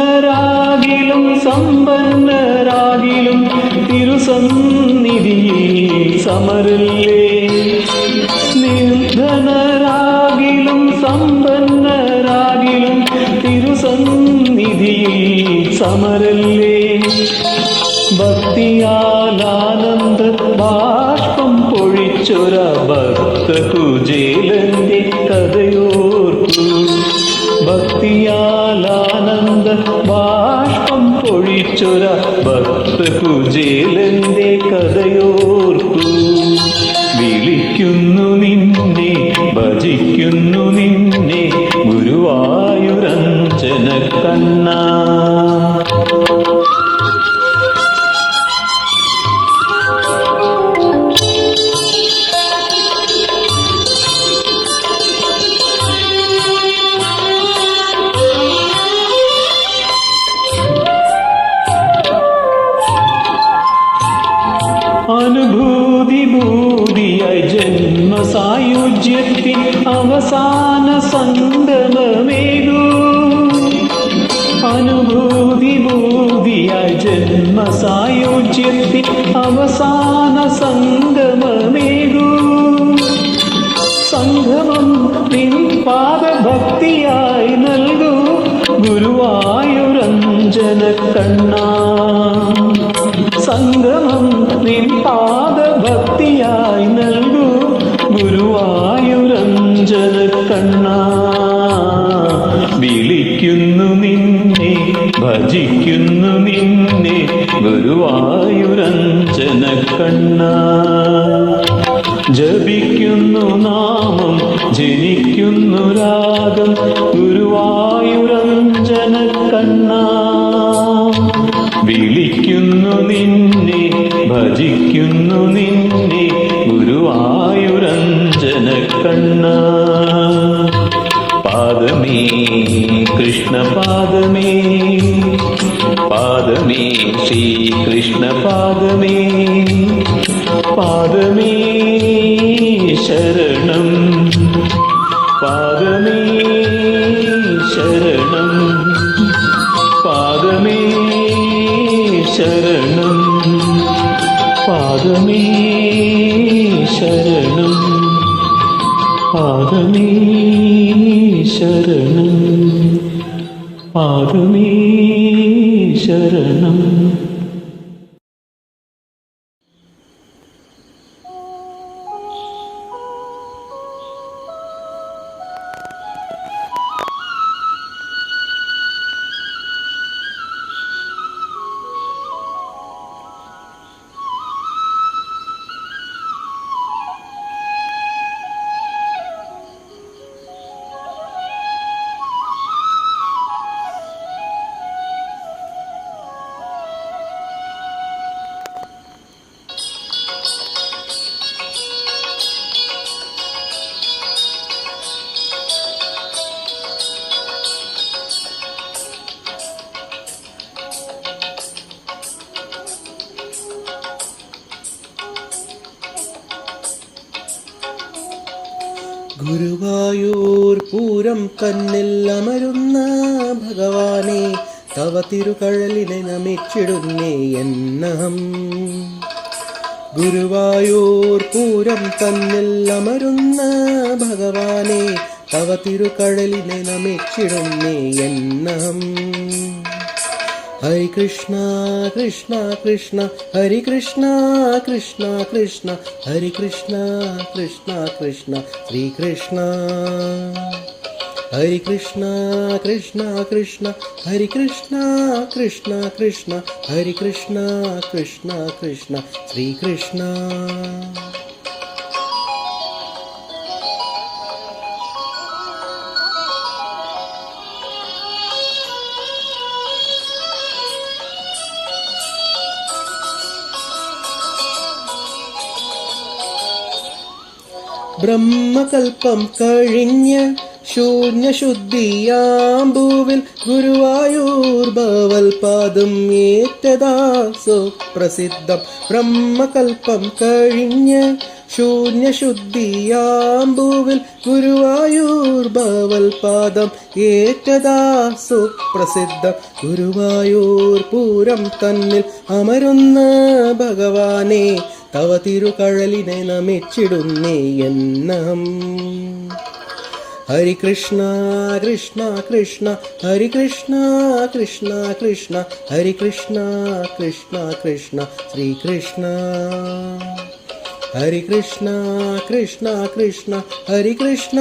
നിർധനരാകിലും സമ്പന്നരാകിലും തിരുസന്നിധിയിൽ സമരല്ലേ. നിർധനരാകിലും സമ്പന്നരാകിലും തിരുസന്നിധിയിൽ സമരല്ലേ. ഭക്തിയാലാനന്ദ ബാഷ്പം പൊഴിച്ചൊര ഭക്തകുചേലന്റെ കഥയോർക്കൂ. ഭക്തിയാലാനന്ദ ബാഷ്പം പൊഴിച്ചൊര ഭക്തകുചേലന്റെ കഥയോർക്കൂ. വിളിക്കുന്നു നിന്നെ, ഭജിക്കുന്നു നിന്നെ ഗുരുവായൂരഞ്ജന കണ്ണാ. അനുഭൂതി ഭൂതിയായി ജന്മസായുജ്യത്തിൽ അവസാന സംഗമമേകൂ. അനുഭൂതി ഭൂതിയായി ജന്മസായുജ്യത്തിൽ അവസാന സംഗമമേകൂ. സംഗമം നിൻ പാദഭക്തിയായി നൽകൂ ഗുരുവായൂരഞ്ജന കണ്ണാ. സംഗമം നിൻ പാദഭക്തിയായി നൽകൂ ഗുരുവായൂരഞ്ജന കണ്ണാ. വിളിക്കുന്നു നിന്നെ, ഭജിക്കുന്നു നിന്നെ ഗുരുവായൂരഞ്ജന കണ്ണാ. ജപിക്കുന്നു നാമം, ജനിക്കുന്നു രാഗം ഗുരുവായൂരഞ്ജന കണ്ണാ. വിളിക്കുന്നു നിന്നെ, ഭജിക്കുന്നു നിന്നെ ഗുരുവായൂരഞ്ജന കണ്ണാ. പാദമേ കൃഷ്ണ പാദമേ, പാദമേ ശ്രീകൃഷ്ണ പാദമേ, പാദമേ ശരണം, പാദമേ ശരണം, പാദമേ ശരണം, പാദമേ ശരണം, പാദമേ ശരണം, പാദമേ ശരണം. ഗുരുവായൂർ പൂരം തന്നിൽ അമരുന്ന ഭഗവാനെ തവ തിരുകഴലിനെ നമിച്ചിടുന്നേ എന്നഹം. ഗുരുവായൂർ പൂരം തന്നിൽ അമരുന്ന ഭഗവാനെ തവ തിരുകഴലിനെ നമിച്ചിടുന്നേ എന്നഹം. ഹരി കൃഷ്ണ കൃഷ്ണ കൃഷ്ണ ഹരി കൃഷ്ണ കൃഷ്ണ കൃഷ്ണ ഹരി കൃഷ്ണ കൃഷ്ണ കൃഷ്ണ ശ്രീകൃഷ്ണ. ഹരി കൃഷ്ണ കൃഷ്ണ കൃഷ്ണ ഹരി കൃഷ്ണ കൃഷ്ണ കൃഷ്ണ ഹരി കൃഷ്ണ കൃഷ്ണ കൃഷ്ണ ശ്രീകൃഷ്ണ. ബ്രഹ്മകൽപ്പം കഴിഞ്ഞ് ശൂന്യശുദ്ധിയാമ്പൂവിൽ ഗുരുവായൂർ ഭവൽപാദം ഏറ്റതാ സുപ്രസിദ്ധം. ബ്രഹ്മകൽപ്പം കഴിഞ്ഞ് ശൂന്യശുദ്ധിയാമ്പൂവിൽ ഗുരുവായൂർ ഭവൽപാദം ഏറ്റതാ സുപ്രസിദ്ധം. ഗുരുവായൂർ പൂരം തന്നിൽ അമരുന്ന ഭഗവാനെ തവ തിരുകഴലിനെ നമിച്ചിടുന്നേ എന്നഹം. ഹരി കൃഷ്ണ കൃഷ്ണ കൃഷ്ണ ഹരി കൃഷ്ണ കൃഷ്ണ കൃഷ്ണ ഹരി കൃഷ്ണ കൃഷ്ണ കൃഷ്ണ ശ്രീകൃഷ്ണ. ഹരി കൃഷ്ണ കൃഷ്ണ കൃഷ്ണ ഹരി കൃഷ്ണ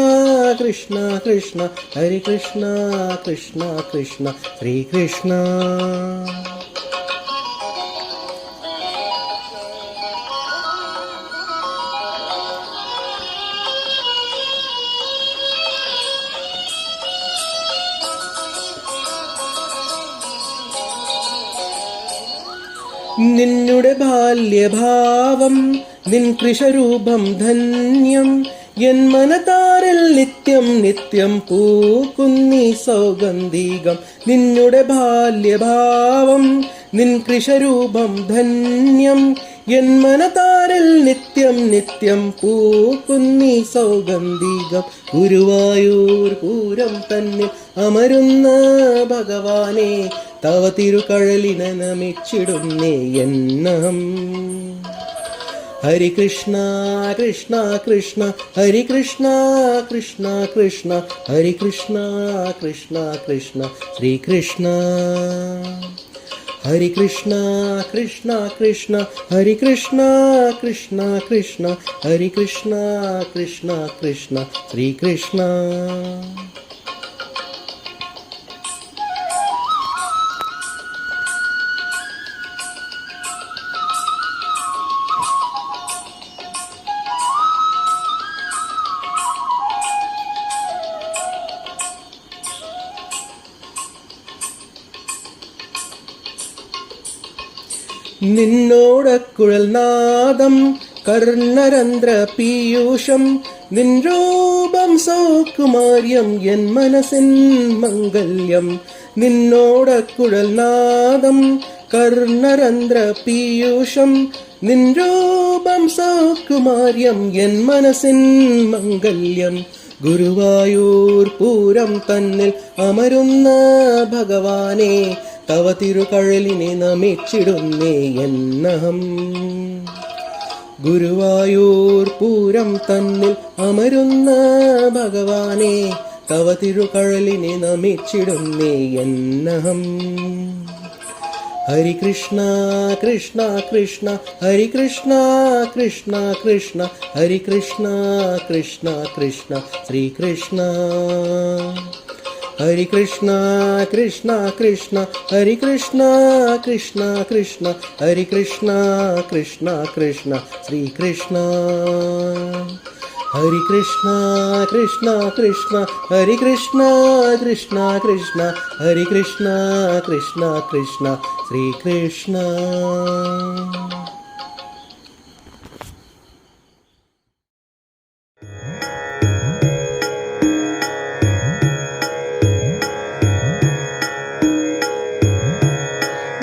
കൃഷ്ണ കൃഷ്ണ ഹരി കൃഷ്ണ കൃഷ്ണ കൃഷ്ണ ശ്രീകൃഷ്ണ. നിന്നുടെ ബാല്യഭാവം നിൻ കൃഷരൂപം ധന്യം എൻ മനതാരിൽ നിത്യം നിത്യം പൂക്കുന്നീ സൗഗന്ധികം. നിന്നുടെ ബാല്യഭാവം നിൻ കൃഷരൂപം ധന്യം എൻ മനതാരിൽ നിത്യം നിത്യം പൂക്കുന്നീ സൗഗന്ധികം. ഗുരുവായൂർ പൂരം തന്നിൽ അമരുന്ന ഭഗവാനെ തവ തിരുകഴലിനെ നമിച്ചിടുന്നേ എന്നഹം. ഹരി കൃഷ്ണ കൃഷ്ണ കൃഷ്ണ ഹരി കൃഷ്ണ കൃഷ്ണ കൃഷ്ണ ഹരി കൃഷ്ണ കൃഷ്ണ കൃഷ്ണ ശ്രീകൃഷ്ണ. ഹരി കൃഷ്ണ കൃഷ്ണ കൃഷ്ണ ഹരി കൃഷ്ണ കൃഷ്ണ കൃഷ്ണ ഹരി കൃഷ്ണ കൃഷ്ണ കൃഷ്ണ ശ്രീകൃഷ്ണ. നിന്നോടക്കുഴൽ നാദം കർണരന്ധ്ര പീയൂഷം നിൻ രൂപം സൗകുമാര്യം എൻ മനസ്സിൻ മംഗല്യം. നിന്നോടക്കുഴൽ നാദം കർണരന്ധ്ര പീയൂഷം നിൻ രൂപം സൗകുമാര്യം എൻ മനസ്സിൻ മംഗല്യം. ഗുരുവായൂർ പൂരം തന്നിൽ അമരുന്ന ഭഗവാനെ തവ തിരുകഴലിനെ നമിച്ചിടുന്നേ എന്നഹം. ഗുരുവായൂർ പൂരം തന്നിൽ അമരുന്ന ഭഗവാനെ തവ തിരുകഴലിനെ നമിച്ചിടുന്നേ എന്നഹം. ഹരി കൃഷ്ണ കൃഷ്ണ കൃഷ്ണ ഹരി കൃഷ്ണ കൃഷ്ണ കൃഷ്ണ ഹരി കൃഷ്ണ കൃഷ്ണ കൃഷ്ണ ശ്രീകൃഷ്ണ. ഹരി കൃഷ്ണ കൃഷ്ണ കൃഷ്ണ ഹരി കൃഷ്ണ കൃഷ്ണ കൃഷ്ണ ഹരി കൃഷ്ണ കൃഷ്ണ കൃഷ്ണ ശ്രീകൃഷ്ണ. ഹരി കൃഷ്ണ കൃഷ്ണ കൃഷ്ണ ഹരി കൃഷ്ണ കൃഷ്ണ കൃഷ്ണ ഹരി കൃഷ്ണ കൃഷ്ണ കൃഷ്ണ ശ്രീകൃഷ്ണ.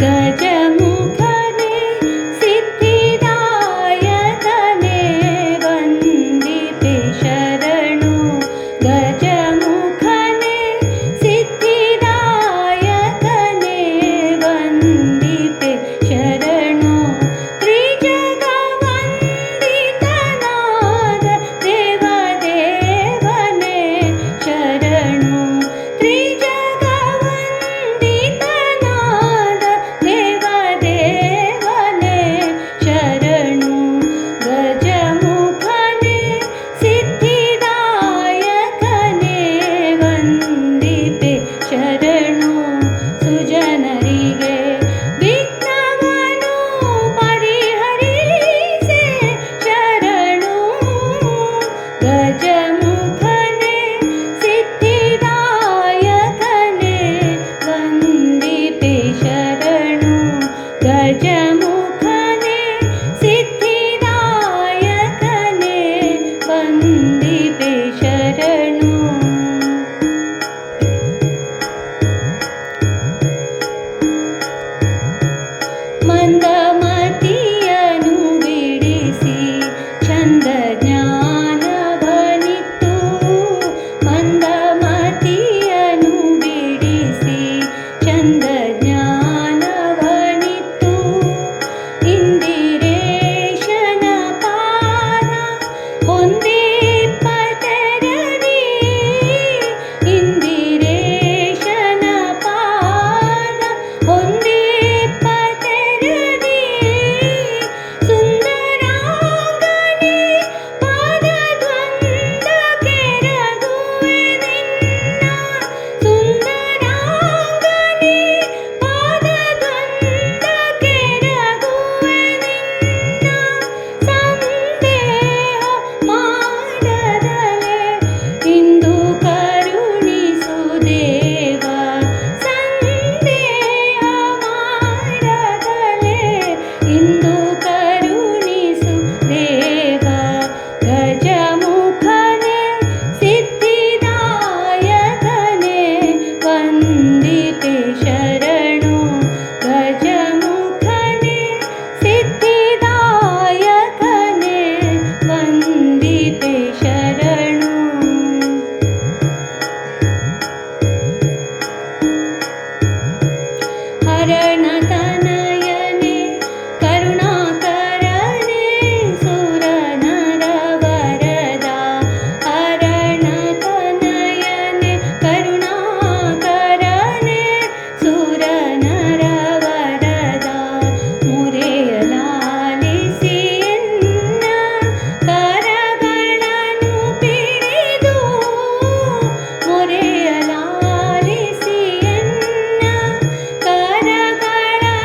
ഗജമുഖനേ സിദ്ധിദായകനേ വന്ദിതേ ശരണോ ವಂದಿಪೆ ಶರಣು ತ್ರಿಜಗ ವಂದಿತನಾದ ದೇವ ದೇವನೇ ಶರಣು ತ್ರಿಜಗ ವಂದಿತನಾದ ದೇವ ದೇವನೇ ಶರಣು ಗಜಮುಖನೇ ಸಿದ್ಧಿದಾಯಕನೇ ವಂದಿಪೆ ಶರಣು ಸುಜನರಿಗೆ ವಿಘ್ನವನ್ನು ಪರಿಹರಿಸೆ ಶರಣು ಗಜಮುಖನೇ ಸಿದ್ಧಿದಾಯಕನೇ ವಂದಿಪೆ ಶರಣು ಗಜಮುಖನೇ ಸಿದ್ಧಿದಾಯಕನೇ ವಂದಿಪೆ ಶರಣು ಮಂದಮತಿಯನು ಬಿಡಿಸಿ ಚಂದ ಜ್ಞಾನವನಿತ್ತು ಮಂದಮತಿಯನು ಬಿಡಿಸಿ ಚಂದ ಜ್ಞಾನವನಿತ್ತು ಇಂದಿರೇಶನ ಪಾದ ಹೊಂದಿಪ್ಪತೆರದಿ ಇಂದಿರೇಶನ ಪಾದ ಹೊಂದಿಪ್ಪತೆರದಿ ಸುಂದರಾಂಗನೆ ಪಾದದ್ವಂದ ಕೆರಗುವೆ ನಿನ್ನ ಸುಂದರಾಂಗನೆ ಪಾದದ್ವಂದ ಕೆರಗುವೆ ನಿನ್ನ ಸಂದೇಹ ಮಾಡದಲೆ ಇಂದು ಕರುಣಿಸು ದೇವ ಸಂದೇಹ ಮಾಡದಲೆ ಇಂದು ಕರುಣಿಸು ದೇವ ಗಜಮುಖನೇ ಸಿದ್ಧಿದಾಯಕನೇ ವಂದಿಪೆ ಶರಣು ಗಜಮುಖನೇ ಸಿದ್ಧಿದಾಯಕನೇ ವಂದಿಪೆ ಶರಣು ಹರಣತನಯನೇ ಕರುಣಾಕರನೇ ಸುರನರ ವರದ ಹರಣತನಯನೇ ಕರುಣಾಕರನೇ ಸುರನರ ವರದ ಮುರೆಯಲಾಲಿಸಿ ಎನ್ನ ಕರಗಳನ್ನು ಪಿಡಿದು ಮುರೆಯಲಾಲಿಸಿ ಎನ್ನ ಕರಗಳನ್ನು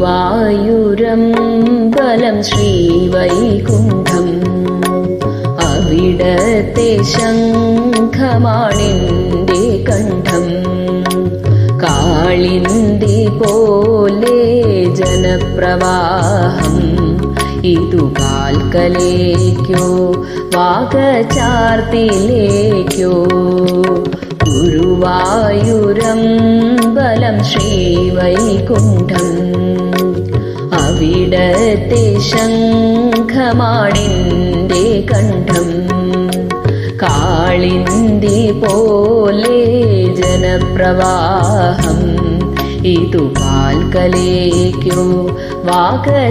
ഗുരുവായൂരമ്പലം ശ്രീവൈകുണ്ഠം അവിടത്തെ ശംഖമാണെന്റെ കണ്ഠം കാളിന്തി പോലെ ജനപ്രവാഹം ഇതു കാൽക്കലേക്കോ വാഗചാർത്തിലേക്കോ ഗുരുവായൂരമ്പലം ശ്രീവൈകുണ്ഠം അവിടത്തെ ശംഖമാണെന്റെ കണ്ഠം കാളിന്തി പോലെ ജനപ്രവാഹം ഇതു കാൽക്കലേക്കോ വാഗചാർത്തിലേക്കോ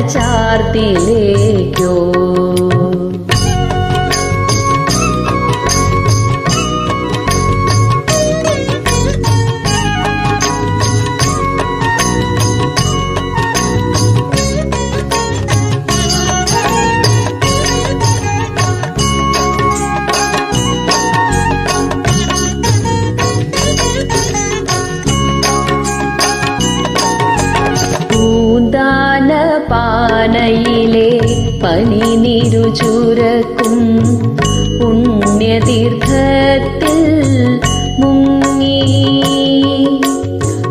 പാനയിലെ പനിനീരു ചുരക്കും പുണ്യതീർത്ഥത്തിൽ മുങ്ങി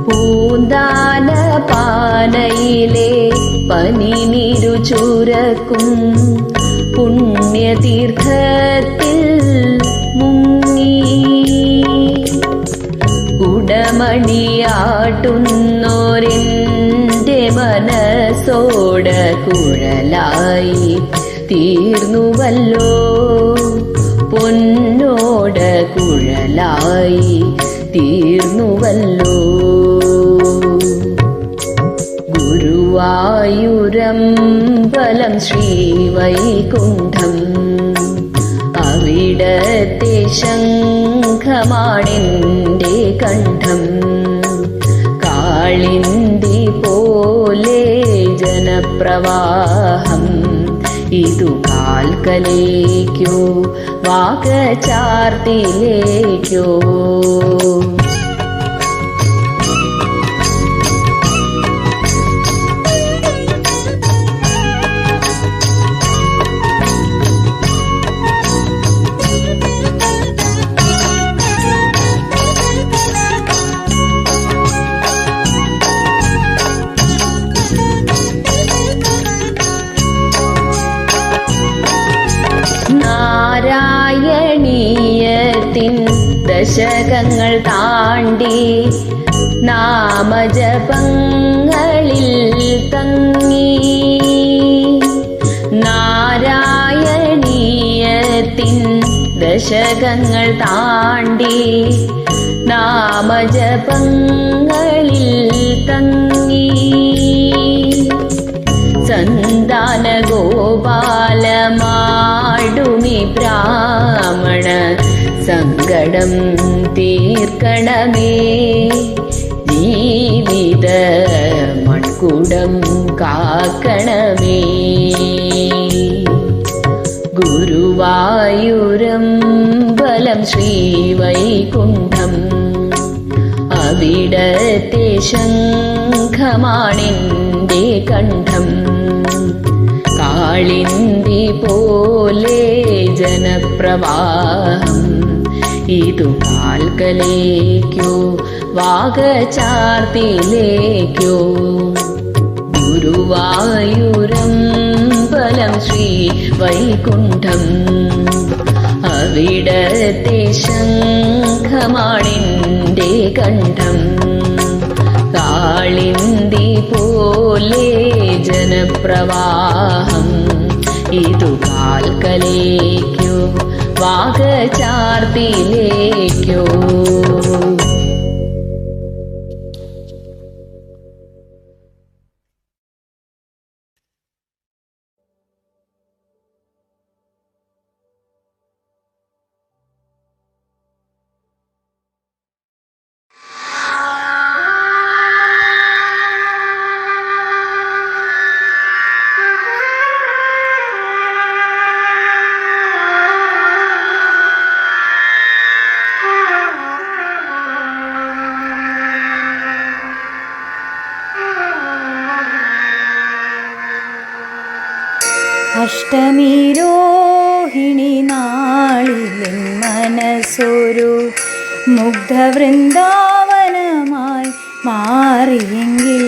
പൂന്താന പാനയിലെ പനിനീരു ചുരക്കും പുണ്യതീർത്ഥത്തിൽ മുങ്ങി കുടമണിയാട്ടുന്നോരെൻ്റെ മനസ്സോട് കുഴലായി തീർന്നുവല്ലോ പൊന്നോട് കുഴലായി തീർന്നുവല്ലോ ഗുരുവായൂരമ്പലം ശ്രീവൈകുണ്ഠം അവിടത്തെ ശംഖമാണെന്റെ കണ്ഠം കാളിന്തി പോലെ ജനപ്രവാഹം ഇതു കാൽക്കലേക്കോ വാഗചാർത്തിലേക്കോ നാരായണീയത്തിൻ ദശകങ്ങൾ താണ്ടി നാമജപങ്ങളിൽ തങ്ങി നാരായണീയത്തിൻ ദശകങ്ങൾ താണ്ടി നാമജപങ്ങളിൽ തങ്ങി സന്താന ഗോപാലമാടുമി ബ്രാഹ്മണ സങ്കടം തീർക്കണമേ ജീവിത മൺകുടം കാക്കണമേ ഗുരുവായൂരമ്പലം ശ്രീവൈകുണ്ഠം അവിടത്തെ ശംഖമാണെന്റെ കണ്ഠം കാളിന്തി പോലെ ജനപ്രവാഹം ഇതു കാൽക്കലേക്കോ വാഗചാർത്തിലേക്കോ ഗുരുവായൂരമ്പലം ശ്രീവൈകുണ്ഠം അവിടത്തെ ശംഖമാണെന്റെ കണ്ഠം കാളിന്തി പോലെ ജനപ്രവാഹം ഇതു കാൽക്കലേക്കോ വാഗചാർത്തിലേക്കോ അഷ്ടമി രോഹിണി നാളിലെൻ മനസ്സൊരു മുഗ്ധവൃന്ദാവനമായി മാറിയെങ്കിൽ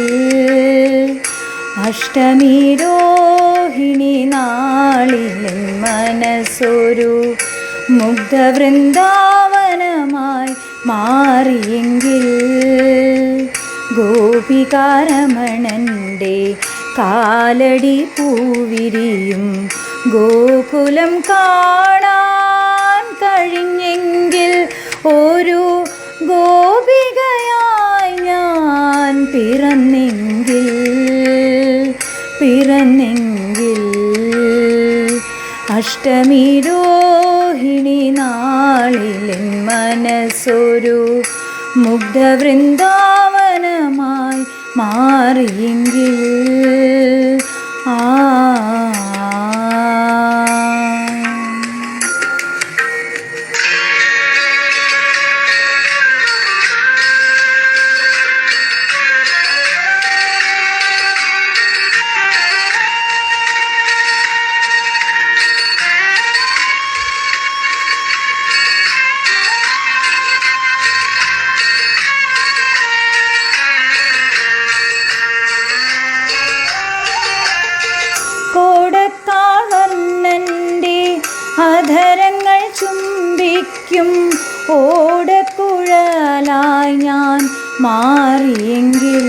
അഷ്ടമി രോഹിണി നാളിലെൻ മനസ്സൊരു മുഗ്ധവൃന്ദാവനമായി മാറിയെങ്കിൽ ഗോപികാരമണൻ്റെ കാലടി പൂവിരിയും ഗോകുലം കാണാൻ കഴിഞ്ഞെങ്കിൽ ഒരു ഗോപികയായി ഞാൻ പിറന്നെങ്കിൽ അഷ്ടമി രോഹിണി നാളിലെൻ മനസ്സൊരു മുഗ്ധവൃന്ദാവനമായി മാറിയെങ്കിൽ കോടക്കാളന്നൻ്റെ അധരങ്ങൾ ചുംബിക്കും ഓടക്കുഴലായി ഞാൻ മാറിയെങ്കിൽ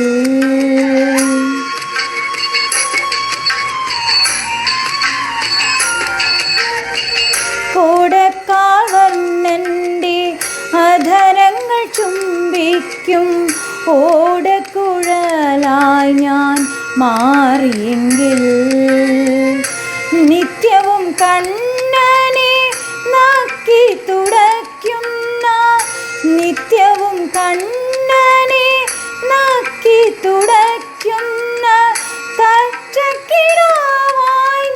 കോടക്കാളന്നൻ്റെ അധരങ്ങൾ ചുംബിക്കും ഓടക്കുഴലായി ഞാൻ മാറിയെങ്കിൽ നിത്യവും കണ്ണനെ നക്കി തുടയ്ക്കുന്ന നിത്യവും കണ്ണനെ നക്കി തുടയ്ക്കുന്ന തച്ചക്കിടാവായി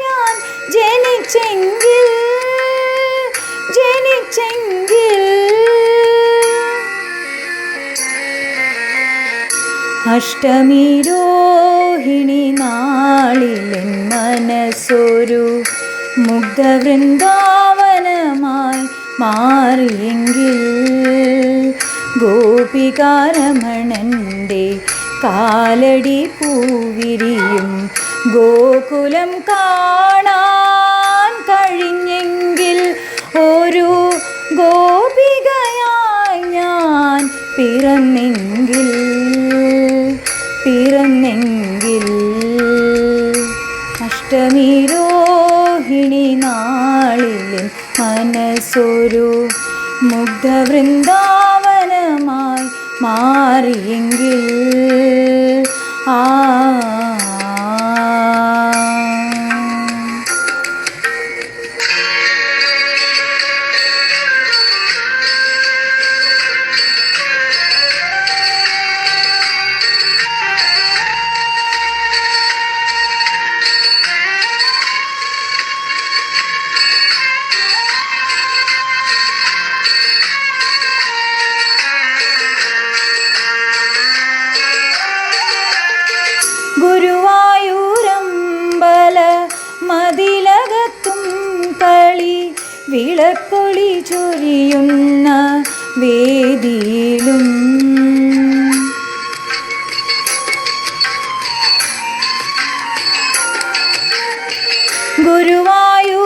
ഞാൻ ജനിച്ചെങ്കിൽ അഷ്ടമി രോഹിണി നാളിലെൻ മനസ്സൊരു മുഗ്ധവൃന്ദാവനമായി മാറിയെങ്കിൽ ഗോപികാരമണൻ്റെ കാലടി പൂവിരിയും ഗോകുലം കാണാൻ കഴിഞ്ഞെങ്കിൽ ഒരു ഗോപികയായി ഞാൻ പിറന്നെങ്കിൽ അഷ്ടമി രോഹിണി നാളിലെൻ മനസ്സൊരു മുഗ്ധവൃന്ദാവനമായി മാറിയെങ്കിൽ ഗുരുവായൂരമ്പല മതിലകത്തും കളി വിളക്കൊളി ചൊരിയുന്ന വേദിയിലും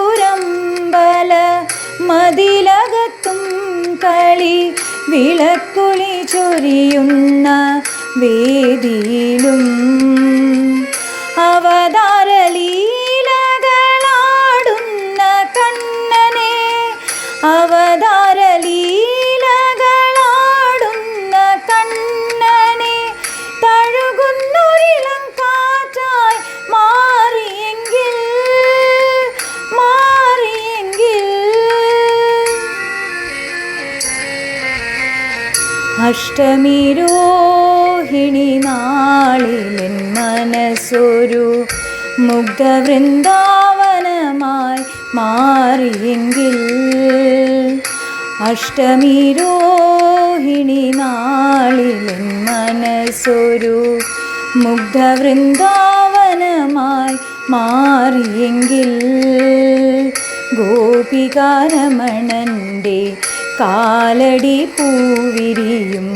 ഗുരുവായൂരമ്പല മതിലകത്തും കളി വിളക്കൊളി ചൊരിയുന്ന വേദിയിലും അവതാരലീലകളാടുന്ന കണ്ണനെ അവതാരലീലകളാടുന്ന കണ്ണനെ തഴുകുന്നൊരിളം കാറ്റായി മാറിയെങ്കിൽ അഷ്ടമി രോഹിണി നാളിലെൻ മനസ്സൊരു മുഗ്ധവൃന്ദാവനമായി മാറിയെങ്കിൽ അഷ്ടമി രോഹിണി നാളിലെൻ മനസ്സൊരു മുഗ്ധവൃന്ദാവനമായി മാറി മാറിയെങ്കിൽ ഗോപികാരമണൻ്റെ കാലടി പൂവിരിയും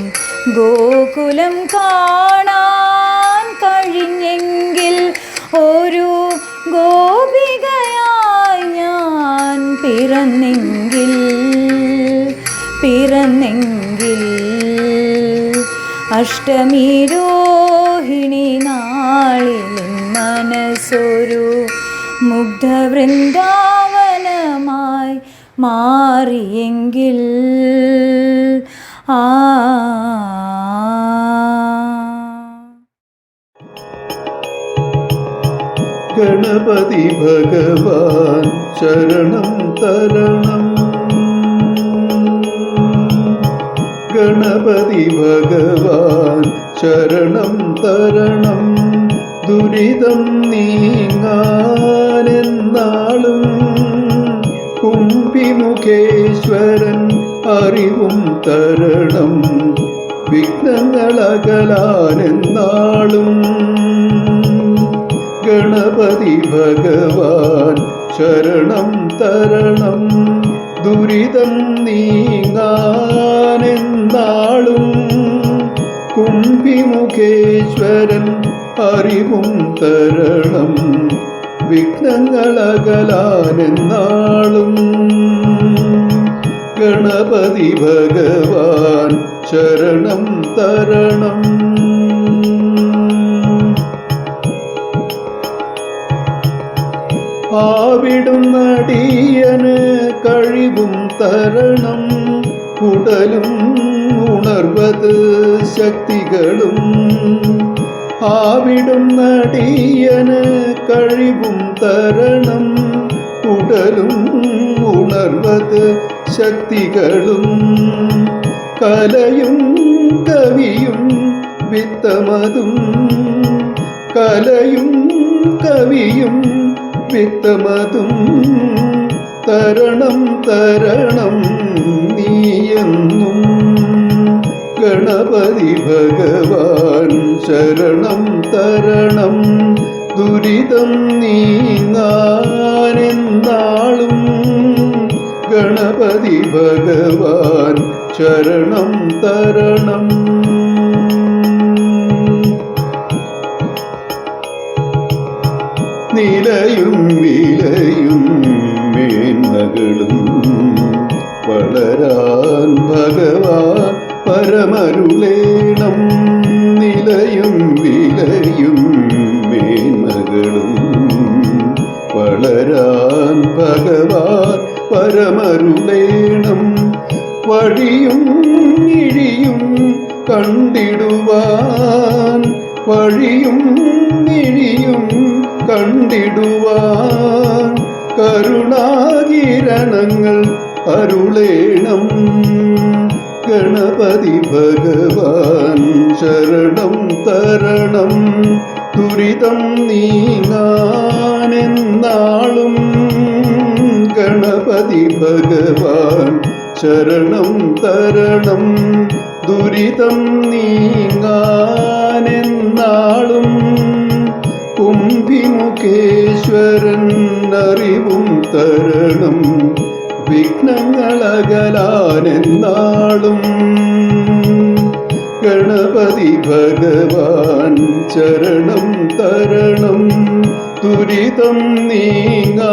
ഗോകുലം കാണാൻ കഴിഞ്ഞെങ്കിൽ ഒരു ഗോപികയായി ഞാൻ പിറന്നെങ്കിൽ അഷ്ടമി രോഹിണി നാളിൽ മനസ്സൊരു മുഗ്ധവൃന്ദാവനമായി മാറിയെങ്കിൽ ഗണപതി ഭഗവാൻ ശരണം തരണം. ഗണപതി ഭഗവാൻ ശരണം തരണം. ദുരിതം നീങ്ങാനെന്നാളും കുംഭിമുഖേശ്വരൻ അറിവും തരണം. വിഘ്നങ്ങളകലാനെന്നാളും ഗണപതി ഭഗവാൻ ശരണം തരണം. ദുരിതം നീങ്ങാനെന്നാളും കുംഭിമുഖേശ്വരൻ അറിവും തരണം. വിഘ്നങ്ങളകലാനെന്നാളും ഗണപതി ഭഗവാൻ ശരണം തരണം. ആവിടുന്നടിയന് കഴിവും തരണം. ഉടലും ഉണർവത് ശക്തികളും ആവിടുന്നടിയന് കഴിവും തരണം. ഉടലും ഉണർവത് ശക്തികളും കലയും കവിയും വിത്തമതും കലയും കവിയും വിത്തമതും തരണം തരണം നീയെന്നും ഗണപതി ഭഗവാൻ ശരണം തരണം. ദുരിതം നീങ്ങാനെന്നാളും ഗണപതി ഭഗവാൻ ശരണം തരണം. നിലയും വിലയും മേന്മകളും വളരാൻ ഭഗവാൻ പരമരുളേണം. നിലയും വിലയും മേന്മകളും വളരാൻ ഭഗവാൻ പരമരുളേണം. വഴിയും ഇഴിയും കണ്ടിടുവാൻ വഴിയും ഇഴിയും കണ്ടിടുവാൻ കരുണാകിരണങ്ങൾ അരുളേണം. ഗണപതി ഭഗവാൻ ശരണം തരണം. ദുരിതം നീങ്ങാനെന്നാളും ഗണപതി ഭഗവാൻ ശരണം തരണം. ദുരിതം നീങ്ങാനെന്നാളും കുംഭിമുഖേശ്വരൻ അറിവും തരണം. വിഘ്നങ്ങളകലാനെന്നാളും ഗണപതി ഭഗവാൻ ശരണം തരണം. ദുരിതം നീങ്ങാനെന്നാളും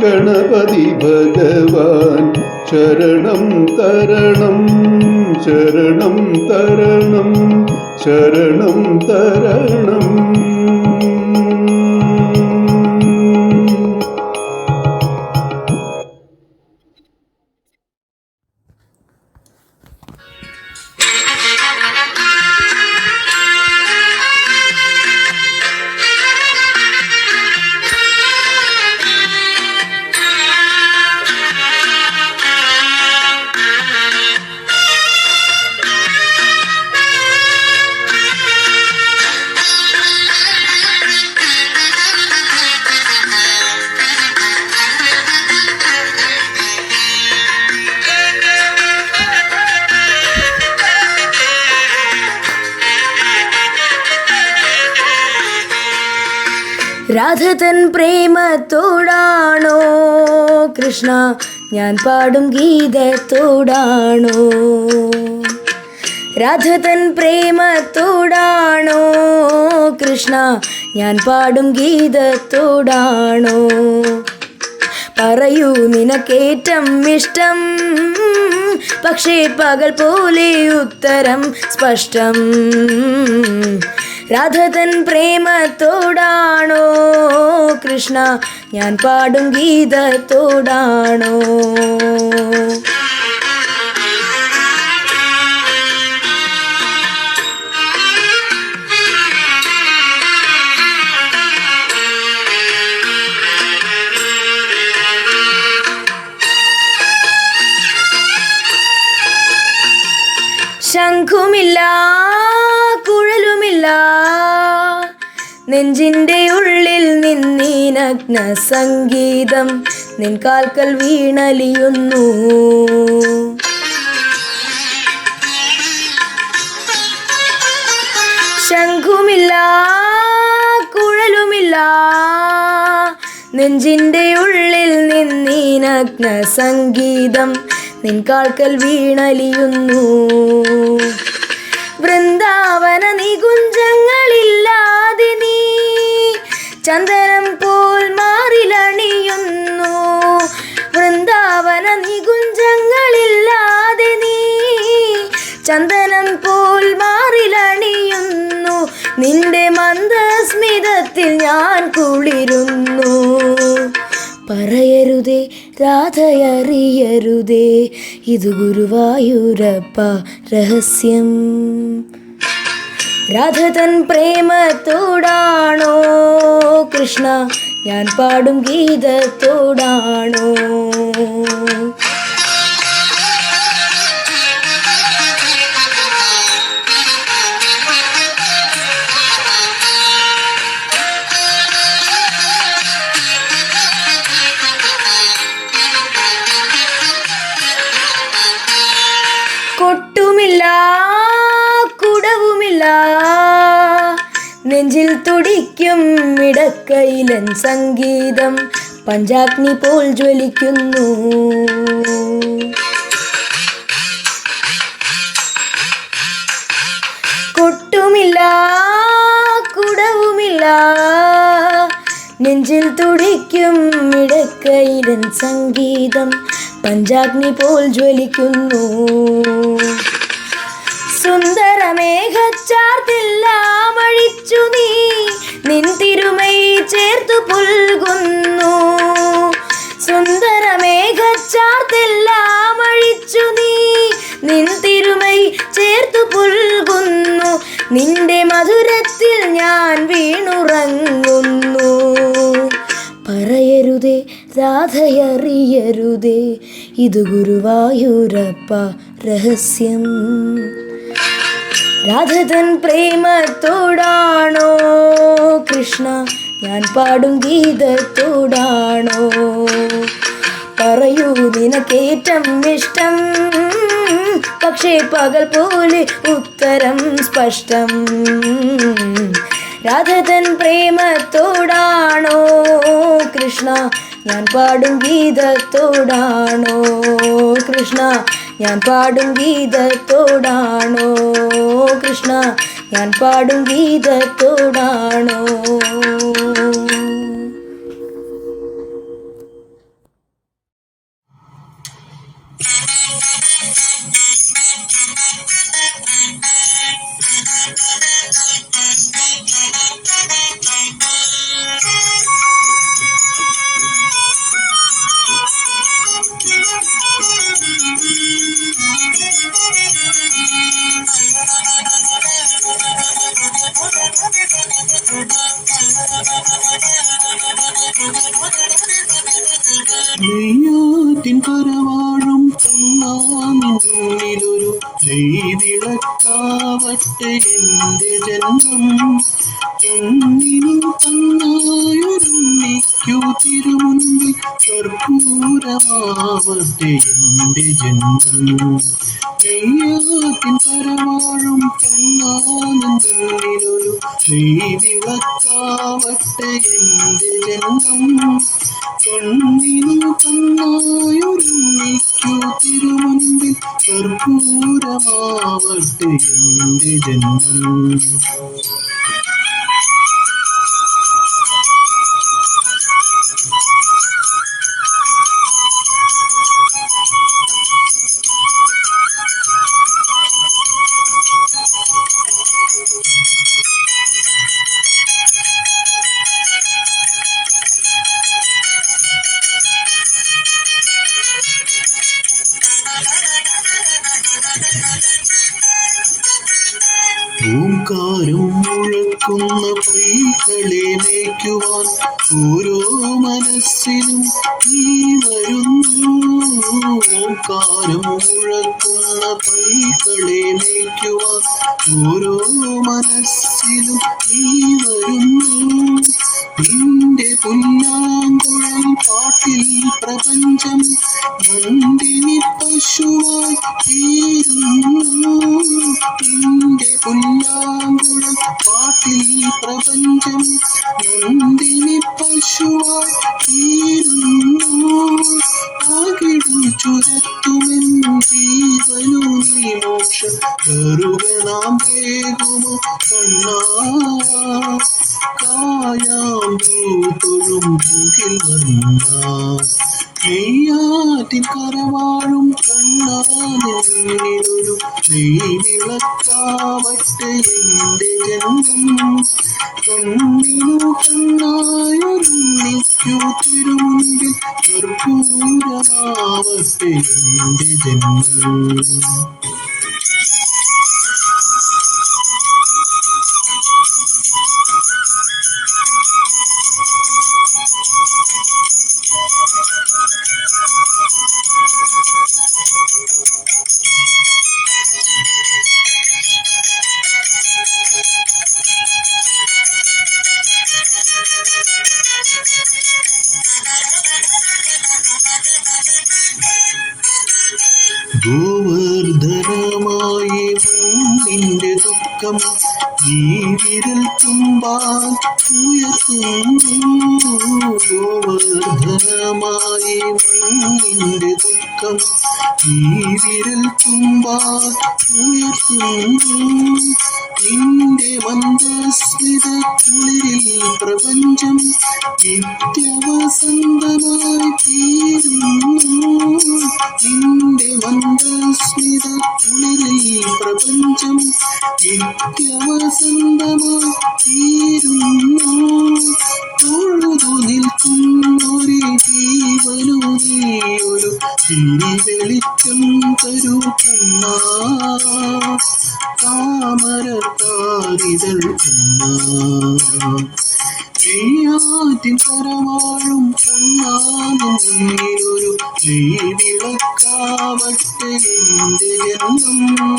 ഗണപതി ഭഗവാൻ ശരണം തരണം. ശരണം തരണം ശരണം തരണം. രാധതൻ പ്രേമത്തോടാണോ കൃഷ്ണ ഞാൻ പാടും ഗീതത്തോടാണോ? രാധതൻ പ്രേമത്തോടാണോ കൃഷ്ണ ഞാൻ പാടും ഗീതത്തോടാണോ? പറയൂ നിനക്കേറ്റം ഇഷ്ടം, പക്ഷേ പകൽ പോലെ ഉത്തരം സ്പഷ്ടം. രാധതൻ പ്രേമത്തോടാണോ കൃഷ്ണ ഞാൻ പാടും ഗീതത്തോടാണോ? ശംഖുമില്ല കുഴലുമില്ല നെഞ്ചിൻ്റെ ഉള്ളിൽ നിന്നീ നഗ്ന സംഗീതം നിൻ കാൽക്കൽ വീണലിയുന്നു. ശംഖുമില്ല കുഴലുമില്ല നെഞ്ചിൻ്റെ ഉള്ളിൽ നിന്നീ നഗ്ന സംഗീതം നിൻ കാൽക്കൽ വീണലിയുന്നു. വൃന്ദാവന നികുഞ്ചങ്ങളില്ലാതെ നീ ചന്ദനം പോൽ മാറിലണിയുന്നു. വൃന്ദാവന നികുഞ്ചങ്ങളില്ലാതെ നീ ചന്ദനം പോൽ മാറിലണിയുന്നു. നിന്റെ മന്ദസ്മിതത്തിൽ ഞാൻ കുളിരുന്നു. പറയരുതേ രാധയറിയരുതേ ഇത് ഗുരുവായൂരപ്പ രഹസ്യം. രാധതൻ പ്രേമത്തോടാണോ കൃഷ്ണ ഞാൻ പാടും ഗീതത്തോടാണോ? കൊട്ടുമില്ല കുടവുമില്ല നെഞ്ചിൽ തുടിക്കും ഇടക്കൈലൻ സംഗീതം പഞ്ചാഗ്നി പോൽ ജ്വലിക്കുന്നു. കൊട്ടുമില്ല കുടവുമില്ല നെഞ്ചിൽ തുടിക്കും ഇടക്കൈലൻ സംഗീതം പഞ്ചാഗ്നി പോൽ ജ്വലിക്കുന്നു. സുന്ദരമേഘച്ചാർത്തില്ലാം അഴിച്ചു നീ നിൻ തിരുമൈ ചേർത്തു പുൽകുന്നു. സുന്ദരമേഘച്ചാർത്തില്ലാം അഴിച്ചു നീ നിൻ തിരുമൈ ചേർത്തു പുൽകുന്നു. നിന്റെ മധുരത്തിൽ ഞാൻ വീണുറങ്ങുന്നു. പറയരുതേ രാധയറിയരുതേ ഇത് ഗുരുവായൂരപ്പ രഹസ്യം. രാധതൻ പ്രേമത്തോടാണോ കൃഷ്ണ ഞാൻ പാടും ഗീതത്തോടാണോ? പറയൂ നിനക്കേറ്റം ഇഷ്ടം, പക്ഷേ പകൽ പോലെ ഉത്തരം സ്പഷ്ടം. രാധതൻ പ്രേമത്തോടാണോ കൃഷ്ണ ഞാൻ പാടും ഗീതത്തോടാണോ? കൃഷ്ണ ഞാൻ പാടും ഗീതത്തോടാണോ? കൃഷ്ണ ഞാൻ പാടും ഗീതത്തോടാണോ? നെയ്യാറ്റിൻ കരവാഴും കണ്ണാനുള്ളിലൊരു നെയ്തിളക്കാവട്ടെ എൻ്റെ ജന്മം. കണ്ണിനും കണ്ണായൊരുണ്ണി എനിക്കു തിരുമുൻപിൽ കർപ്പൂരമാവട്ടെ എന്റെ ജന്മം. നെയ്യാറ്റിൻ കരവാഴും കണ്ണാനൊരു നെയ്വിളക്കാവട്ടെ എന്റെ ജന്മം. കണ്ണിനു കണ്ണായൊരുമിക്കു തിരുമുൻപിൽ കർപ്പൂരമാവട്ടെ എന്റെ ജന്മം. ഓംകാരം മുഴക്കുന്ന പൈകളെ മേയ്ക്കുവാൻ ഓരോ മനസ്സിലും നീ വരുന്നു. ഓംകാരം മുഴക്കുന്ന പൈകളെ മേയ്ക്കുവാൻ ഓരോ മനസ്സിലും നീ വരുന്നു. നിന്റെ പുല്ലാങ്കുഴൽ പാട്ടിൽ പ്രപഞ്ചം നന്ദിനി പശുവായി തീരുന്നു. നിന്റെ പുല്ലാങ്കുഴൽ പാട്ടിൽ പ്രപഞ്ചം നന്ദിനി പശുവായി തീരുന്നു. ആകിടു ചുരത്തുമെൻ ജീവനു നീ മോക്ഷ കറുകനാം വേഗുമോ കണ്ണാ. കായാമ്പൂതൊഴും മുകിൽ വർണ്ണ നെയ്യാറ്റിൻ കരവാഴും കണ്ണാനൊരു നെയ്വിളക്കാവട്ടെ എന്റെ ജന്മം. കണ്ണിനു കണ്ണായൊരുമിക്കു തിരുമുൻപിൽ കർപ്പൂരമാവട്ടെ എന്റെ ജന്മം. ഗോവർദ്ധനമായി മണ്ണിന്റെ ദുഃഖം ഈ വിരൽ തുമ്പാൽ ഉയർത്തുന്നു. ഗോവർദ്ധനമായി മണ്ണിന്റെ ദുഃഖം ഈ വിരൽ തുമ്പാൽ ഉയർത്തുന്നു. നിന്റെ മന്ദസ്മിത കുളിരിൽ പ്രപഞ്ചം നിത്യവസന്തമായി തീരുന്നു. നിന്റെ മന്ദസ്മിത കുളിരിൽ പ്രപഞ്ചം നിത്യവസന്തമായി തീരുന്നു. തൊഴുതു നിൽക്കുന്നൊരു ജീവനു നീയൊരു തിരിവെളിച്ചം തരൂ കണ്ണാ. താമരത്താരിതൾ കണ്ണാ. നെയ്യാറ്റിൻ കരവാഴും കണ്ണാനൊരു നെയ്വിളക്കാവട്ടെ എന്റെ ജന്മം.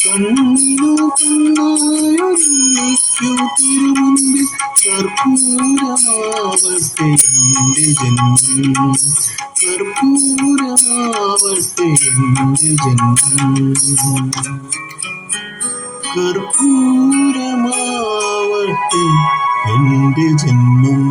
കണ്ണിനു കണ്ണായൊരുമിക്കു തിരുമുൻപിൽ കർപ്പൂരമാവട്ടെ എന്റെ ജന്മം. കർപ്പൂരമാവട്ടെ എന്റെ ജന്മം. കർപ്പൂരമാവട്ടെ എന്റെ ജന്മം.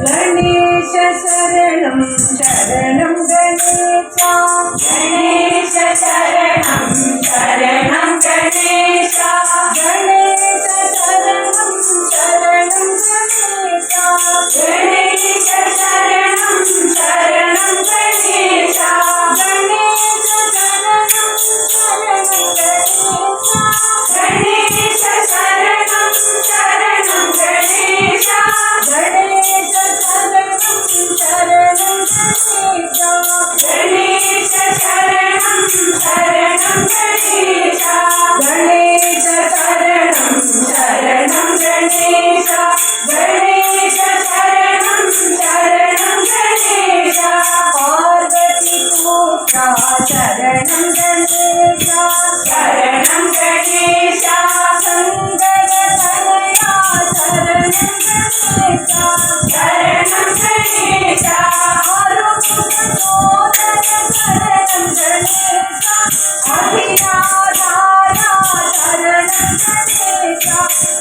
ഗണേശ ശരണം ശരണം ഗണേശ. ഗണേശ ശരണം ശരണം ഗണേശ. ഗണേശ ശരണം ശരണം ഗണേശ. ഗണേശ ശരണം ശരണം ഗണേശ. ഗണേശ ശരണം ശരണം ഗണേശ. ഗണേശ ശരണം ശരണം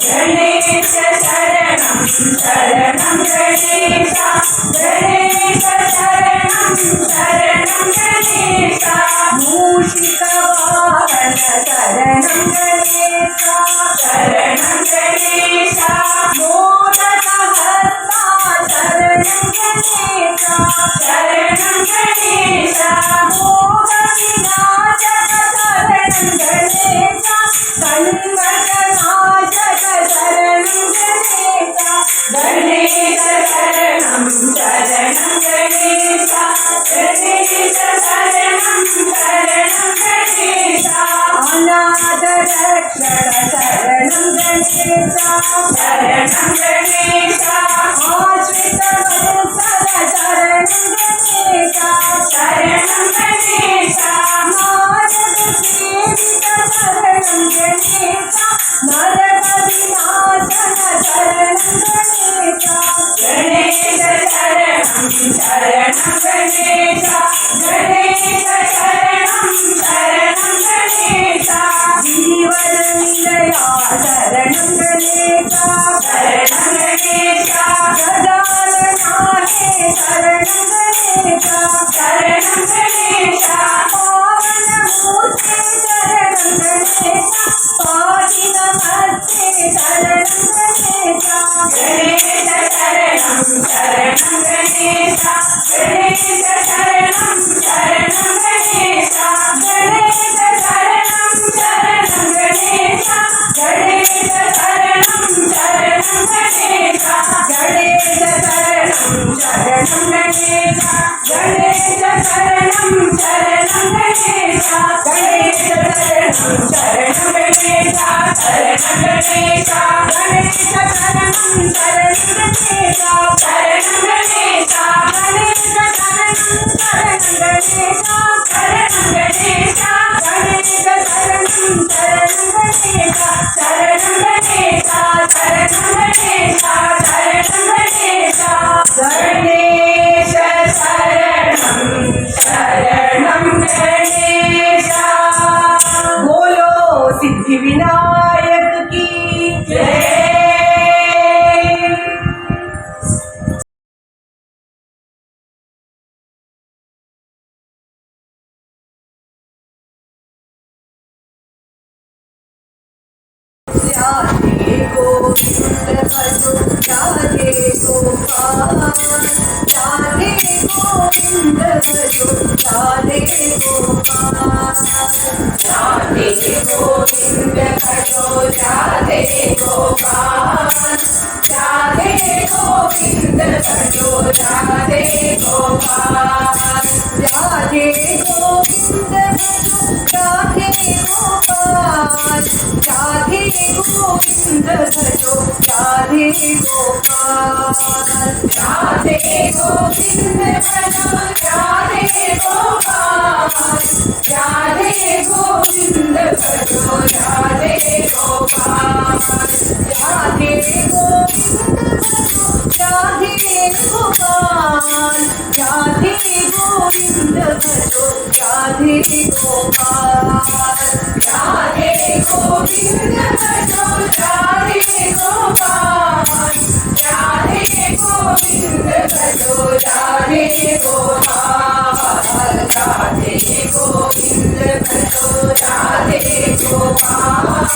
गणेश शरणं शरणं गणेश गणेश शरणं शरणं गणेश मूषिकवाहन शरणं गणेश शरणं गणेश मोदकहस्ता शरणं गणेश शरणं गणेश मोहविनाशक शरणं गणेश कण्वकनाशक शरणं गणेश गणेश शरणं शरणं गणेश गणेश शरणं शरणं गणेश अनाथरक्षण शरणं गणेश शरणं गणेश आश्रितवत्सल शरणं गणेश शरणं गणेश मार्गसेवित शरणं गणेश नरकविनाशन शरणं गणेश गणेश शरणं शरणं गणेश गणेश शरणं शरणं गणेश जीवननिलया शरणं गणेश शरणं गणेश गजानना हे शरणं गणेश शरणं गणेश पावनमूर्ते शरणं गणेश पाहि नमस्ते शरणं गणेश गणेश शरणं शरणं गणेश गणेश शरणं शरणं गणेश गणेश शरणं शरणं गणेश गणेश शरणं शरणं गणेश गणेश शरणं शरणं गणेश गणेश शरणं शरणं गणेश गणेश शरणं शरणं गणेश शरणं गणेश गणेश शरणं शरणं गणेश शरणं गणेश गणेश शरणं शरणं गणेश शरणं गणेश गणेश शरणं शरणं गणेश शरणं गणेश शरणं गणेश शरणं गणेश गणेश शरणं शरणं गणेश बोलो सिद्धिविनायक की जय। राधे गोविंद भजो राधे गोपाल राधे गोविंद भजो राधे गोपाल राधे गोविंद भजो राधे गोपाल राधे गोविंद भजो राधे गोपाल राधे गोविंद भजो राधे गोपाल राधे गोविंद भजो राधे गोपाल राधे गोविंद भजो राधे गोपाल राधे गोविंद भजो राधे गोपाल राधे गोविंद भजो राधे गोपाल राधे गोविंद भजो राधे गोपाल राधे गोविंद भजो राधे गोपाल राधे गोविंद भजो राधे गोपाल राधे गोविंद भजो राधे गोपाल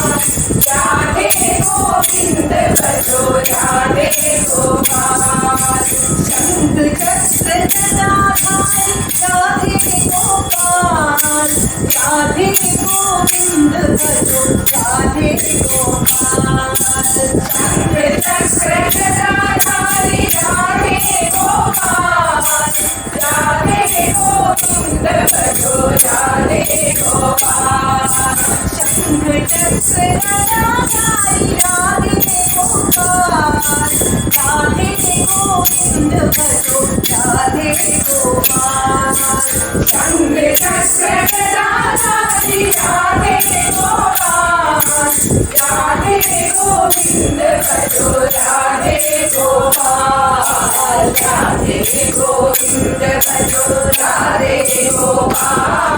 राधे गोविंद भजो राधे गोपाल शंख चक्र गदाधारी राधे गोपाल राधे गोविंद भजो राधे गोपाल शंख चक्र गदाधारी राधे गोपाल राधे गोविंद भजो राधे गोपाल शंख चक्र गदाधारी राधे गोपाल राधे गोविंद भजो राधे गोपाल शंख चक्र गदाधारी राधे गोपाल राधे गोविंद भजो राधे गोपाल राधे गोविंद भजो राधे गोपाल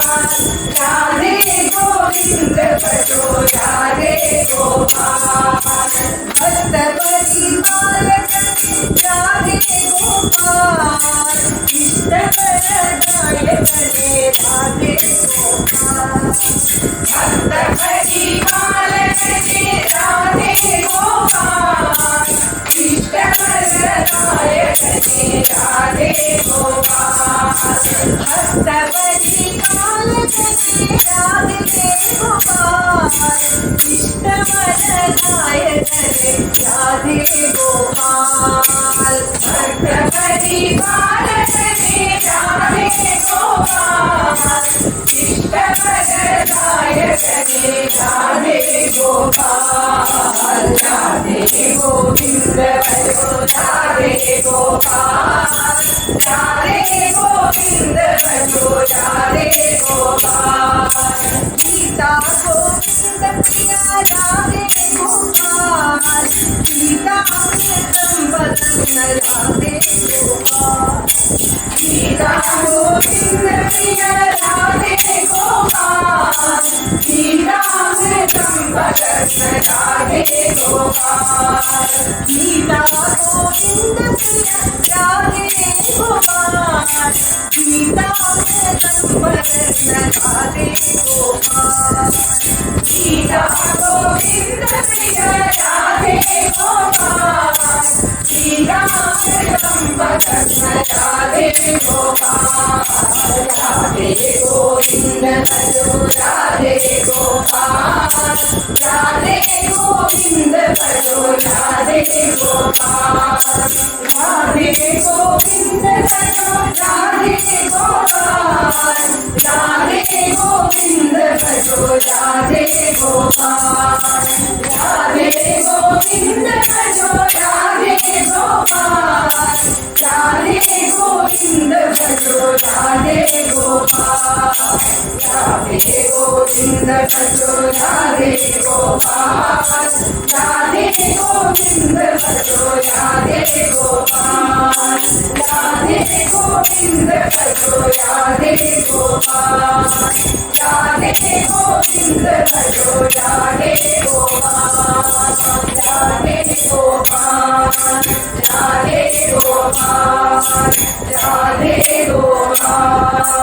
राधे गोविंद भजो राधे गोपाल राधे गोपाल भक्त परिपालने राधे गोपाल इष्ट प्रदायकने राधे गोपाल राधे गोविंद भजो राधे गोपाल राधे गोविंद भजो राधे गोपाल गीता गोविंद प्रिया राधे गोपाल गीता अमृतम वदन राधे गोपाल गीता गोविंद प्रिया राधे गोपाल गीता अमृतम वदन राधे गोपाल गीता गोविंद प्रिया राधे गोपाल गीता अमृतम वदन राधे गोपाल गीता गोविंद प्रिया राधे गोपाल गीता अमृतम वदन राधे गोपाल राधे गोविंद भजो राधे गोपाल राधे गोविंद भजो राधे गोपाल राधे गोविंद भजो राधे गोपाल राधे गोविंद भजो राधे गोपाल राधे गोविंद भजो राधे गोपाल राधे गोविंद भजो राधे गोपाल राधे गोविंद भजो राधे गोपाल राधे गोविंद भजो राधे गोपाल राधे गोविंद भजो राधे गोपाल राधे गोविंद भजो राधे गोपाल राधे गोपाल राधे गोपाल राधे गोपाल